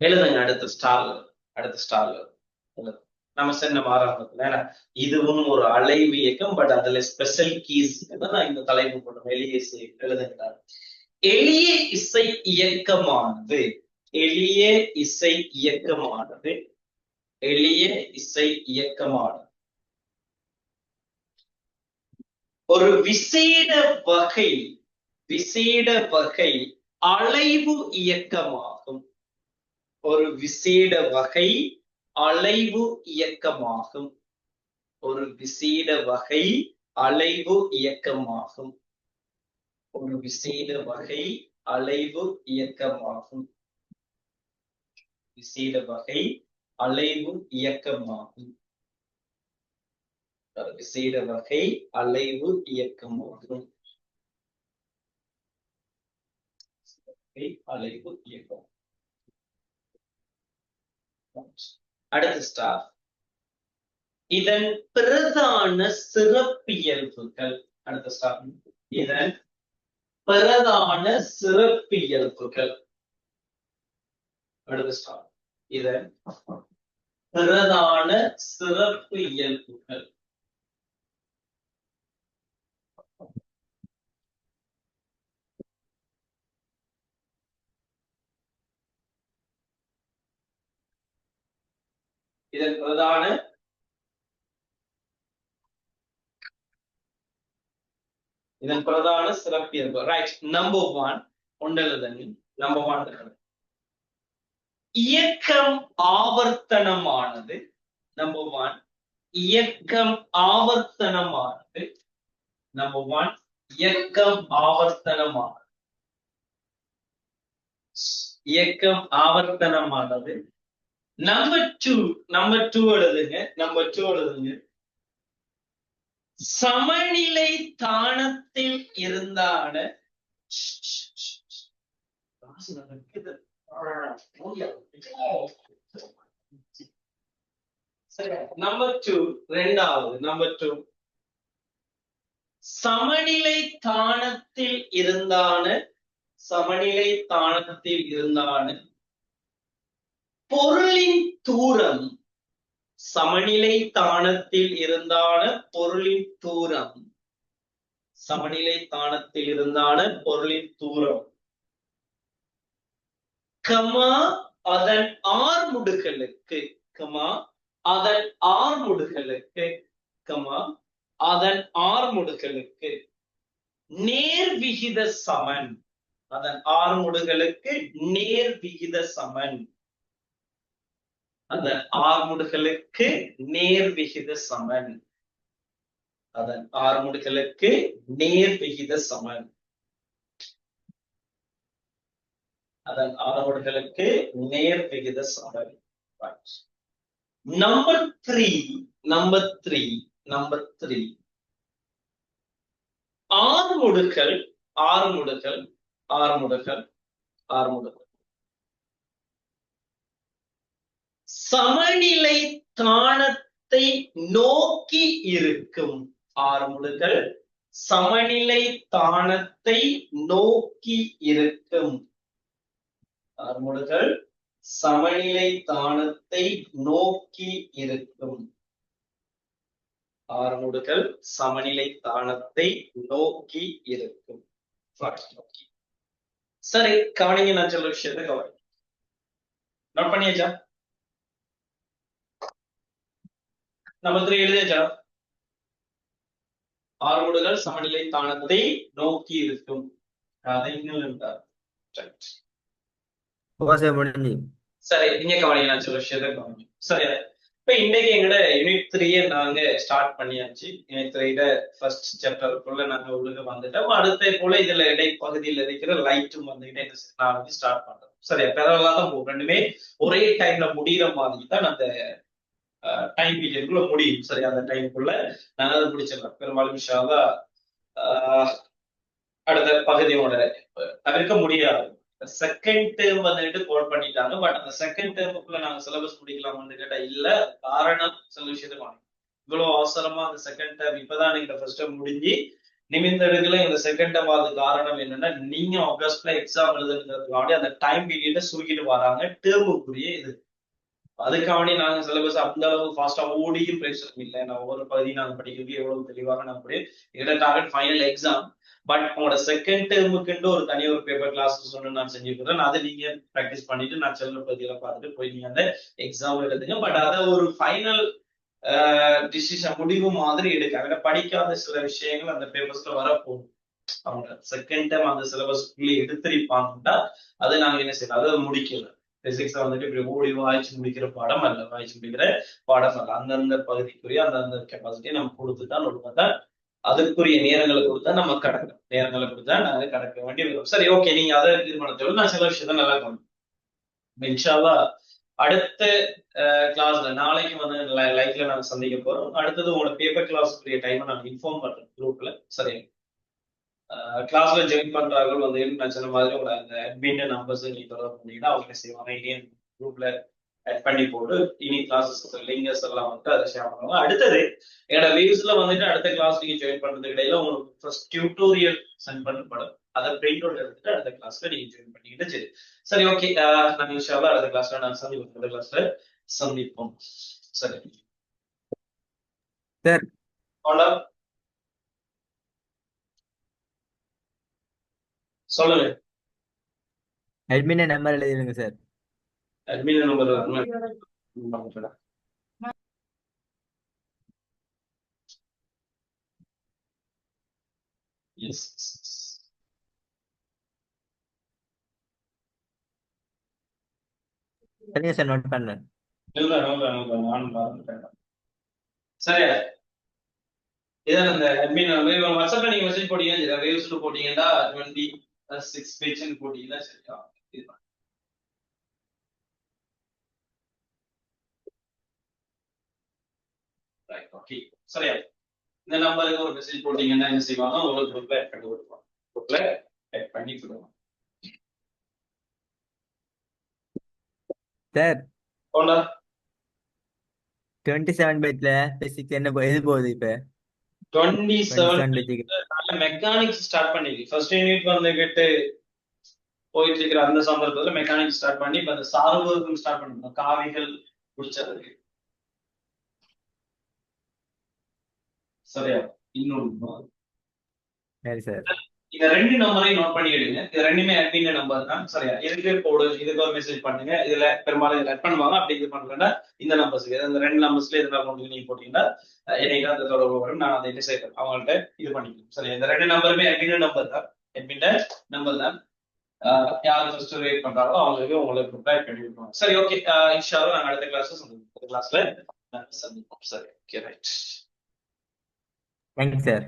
எழுதுங்க. அடுத்த ஸ்டார்ல அடுத்த ஸ்டார்ல நம்ம சென்ன ஆரம்பத்துல இதுவும் ஒரு அலைவு இயக்கம். பட் அதுல ஸ்பெஷல் கீஸ் நான் இந்த தலைப்பு போட்டோம். எளிய இசை எழுதுகிறார். எளிய இசை இயக்கமானது எளிய இசை இயக்கமானது எளிய இசை இயக்கமானது ஒரு விசேட வகை அலைவு இயக்கமாகும். ஒரு விசேட வகை அலைவு இயக்கமாகும். ஒரு விசேட வகை அலைவு இயக்கமாகும். ஒரு விசேட வகை அலைவு இயக்கமாகும். விசேட வகை அலைவு இயக்கமாகும். விசேட வகை அலைவு இயக்கமாகும். அலைவு இயக்கம். அடுத்த ஸ்டார். இதன் பிரதான சிறப்பியல்புகள். அடுத்த ஸ்டார். இதன் பிரதான சிறப்பியல்புகள். அடுத்த ஸ்டார். இதன் பிரதான சிறப்பு இயல்புகள். இதன் பிரதான சிறப்பியல்பு. ரைட். நம்பர் 1 ஒன்றெழுதனி. நம்பர் 1 இயக்கம் ஆவர்த்தனமானது. நம்பர் 1 இயக்கம் ஆவர்த்தனமானது. நம்பர் 1 இயக்கம் ஆவர்த்தனமானது. இயக்கம் ஆவர்த்தனமானது. நம்பர் 2 எழுதுங்க. நம்பர் 2 எழுதுங்க. சமநிலை தானத்தில் இருந்தான நம்பர் 2 ரெண்டாவது நம்பர் 2 சமநிலை தானத்தில் இருந்தான பொருளின் தூரம் சமநிலை தானத்தில் இருந்தான பொருளின் தூரம் கமா அதன் ஆர்முடுகளுக்கு நேர்விகித சமன் நம்பர் 3 ஆர்முடுகள் சமநிலை தானத்தை நோக்கி இருக்கும் சரி கவனிங்க, நான் சொல்ற விஷயத்தை கவனிங்க. நோட் பண்ணியாச்சா? நம்பர் 3 எழுதியாச்சா? ஆர்முடுகள் சமநிலை தானத்தை நோக்கி இருக்கும். கதைகள் என்றார். சரி, நீங்க கவனிங்க, நான் சொல்ற விஷயத்தை கவனிங்க. சரி, இப்ப இன்னைக்கு எங்கட யூனிட் 3 நாங்க ஸ்டார்ட் பண்ணியாச்சு. யூனிட் 3 ஃபர்ஸ்ட் சாப்டருக்குள்ள நாங்க உள்ள வந்துட்டோம். அடுத்த போல இதுல இடைப்பகுதியில் இருக்கிற லைட்டும் வந்துட்டு நான் வந்து ஸ்டார்ட் பண்றோம். சரி, பெறலாம் தான் ரெண்டுமே ஒரே டைம்ல முடிகிற மாதிரி தான் அந்த டைம் பீரியட்குள்ள முடியும். சரி, அந்த டைமுக்குள்ள நாங்க அதை முடிச்சிடலாம். பெரும்பாலும் விஷயம் அடுத்த பகுதியோட தவிர்க்க முடியாது. செகண்ட் டேர்ம் வந்துட்டு கோட் பண்ணிட்டாங்க. பட் அந்த செகண்ட் டேர்முக்குள்ள நாங்க சிலபஸ் முடிக்கலாம்னு கேட்டா இல்ல. காரணம் சில விஷயத்துக்கு வாங்க, இவ்வளவு அவசரமா அந்த செகண்ட் டேர்ம் இப்பதான் நீங்க ஃபர்ஸ்ட் டேர்ம் முடிஞ்சு நிமிந்தடுகளை இந்த செகண்ட் டேர்ம் ஆகுது. காரணம் என்னன்னா, நீங்க ஆகஸ்ட்ல எக்ஸாம் எழுதுறதுக்காண்டி அந்த டைம் பீரியட சுருக்கிட்டு வராங்க டேர்முக்குரிய இது. அதுக்காண்டி நாங்க சிலபஸ் அந்த அளவு ஃபாஸ்டா ஓடியும் பிரச்சனை இல்லை. நான் ஒவ்வொரு பகுதியும் நாங்க படிக்கிறது எவ்வளவு தெளிவாக நான் இதோட டார்கெட் ஃபைனல் எக்ஸாம். பட் உங்களோட செகண்ட் டேர்முக்குன்னு ஒரு தனி ஒரு பேப்பர் கிளாஸ் ஒன்று நான் செஞ்சுக்கிறேன். அதை நீங்க ப்ராக்டிஸ் பண்ணிட்டு நான் செல்ல பகுதியில பார்த்துட்டு போய் நீங்க அந்த எக்ஸாம் எழுதுங்க. பட் அதை ஒரு ஃபைனல் டிசிஷன் முடிவு மாதிரி எடுக்க அதை படிக்காத சில விஷயங்கள் அந்த பேப்பர்ஸ்ல வரப்போகும். அவங்க செகண்ட் டைம் அந்த சிலபஸ் எடுத்திருப்பாங்கன்னா அதை நாங்க என்ன செய்யலாம், அதை முடிக்கல. பிசிக்ஸ் வந்துட்டு இப்படி ஓடி வாய்ச்சி முடிக்கிற பாடம் அல்ல, அந்தந்த பகுதிக்குரிய அந்தந்த கெப்பாசிட்டியை நம்ம கொடுத்துதான் ஒழுங்கா அதுக்குரிய நேரங்களை கொடுத்தா நம்ம நாங்க கடக்க வேண்டிய வரும். சரி, ஓகே, நீங்க அதை தீர்மானத்தோடு நான் சில விஷயத்த நல்லா கவனிப்பேன். இன்ஷால்லா அடுத்த கிளாஸ்ல நாளைக்கு வந்து லைஃப்ல நாங்க சந்திக்க போறோம். அடுத்தது உங்களோட பேப்பர் கிளாஸ்க்குரிய டைமை நான் இன்ஃபார்ம் பண்றேன் குரூப்ல. சரி, கிளாஸ்ல ஜாயின் பண்றார்கள் வந்து நான் சொன்ன மாதிரி உங்களோட அந்த அட்மின் நம்பர்ஸ் நீங்க தொடர்பு பண்ணீங்கன்னா அவங்க செய்வாங்க. இனியன் குரூப்ல ஆட் பண்ணி போட்டு இனி கிளாஸஸ் லிங்கர்ஸ் எல்லாம் வந்துட்டு அதை ஷேர் பண்ணுவாங்க. அடுத்தது என்னோட வியூஸ்ல வந்துட்டு அடுத்த கிளாஸ் நீங்க ஜாயின் பண்றதுக்கு இடையில உங்களுக்கு ஃபர்ஸ்ட் டியூட்டோரியல் சென்ட் பண்ணப்படும். அதை பிரிண்ட் அவுட் எடுத்துட்டு அடுத்த கிளாஸ்ல நீங்க ஜாயின் பண்ணிக்கிட்டு சரி, ஓகே, நான் இன்ஷால்லா அடுத்த கிளாஸ்ல நான் சந்திப்போம். சரி சார், சொல்லுங்க. அட்மின் நம்பர் எழுதிருங்க சார். அட்மின் நம்பர் எஸ் சரிங்க சார், நோட் பண்ணேன். சரியா, இதான் அந்த அட்மின் நம்பர். வாட்ஸ்அப்ல நீங்க மெசேஜ் போட்டீங்கன்னா ரிவ்யூஸ்ல போட்டீங்கன்னா 26 பேஜ்னு போட்டீங்கன்னா சரியா. சரியா, இந்த நம்பருக்கு ஒரு மெசேஜ் போட்டீங்கன்னா என்ன செய்வாங்க, உங்களுக்கு குரூப்ல ஆட் பண்ணி கொடுப்பாங்க. குரூப்ல ஆட் பண்ணி கொடுப்பாங்க. சார், 27 பைட்ல பேசிக் என்ன எது போகுது இப்ப 27 27 பைட்டுக்கு மெக்கானிக்ஸ் ஸ்டார்ட் பண்ணிருக்கு. ஃபர்ஸ்ட் யூனிட் வந்துகிட்டு போயிட்டு இருக்கிற அந்த சந்தர்ப்பத்துல மெக்கானிக்ஸ் ஸ்டார்ட் பண்ணி இப்ப அந்த சார்புக்கும் ஸ்டார்ட் பண்ணிருக்கோம். காவிகள் பிடிச்சதுக்கு சரியா இன்னொரு சரி சார். இந்த ரெண்டு நம்பரையும் நோட் பண்ணி எடுங்க. இது ரெண்டுமே அட்மின் நம்பர் தான் சரியா. இதுக்கு போடு, இதுக்கு ஒரு மெசேஜ் பண்ணுங்க. இதுல பெரும்பாலும் இதுல ஆட் பண்ணுவாங்க. அப்படி இது பண்ணலன்னா இந்த நம்பர்ஸ்க்கு அந்த ரெண்டு நம்பர்ஸ்ல எதுனா கொண்டு நீங்க போட்டீங்கன்னா என்னைக்கு அந்த தொடர்பு வரும். நான் அதை என்ன செய்யறேன் அவங்கள்ட்ட இது பண்ணிக்கணும் சரியா. இந்த ரெண்டு நம்பருமே அட்மின் நம்பர் தான், அட்மின் நம்பர் தான். யார் ஃபர்ஸ்ட் ரேட் பண்றாங்களோ அவங்களுக்கு உங்களுக்கு ப்ரிப்பேர் பண்ணி விடுவாங்க. சரி ஓகே, இன்ஷா அல்லாஹ் நாங்க அடுத்த கிளாஸ்ல சந்திப்போம். சரி ஓகே ரைட். Thank you sir.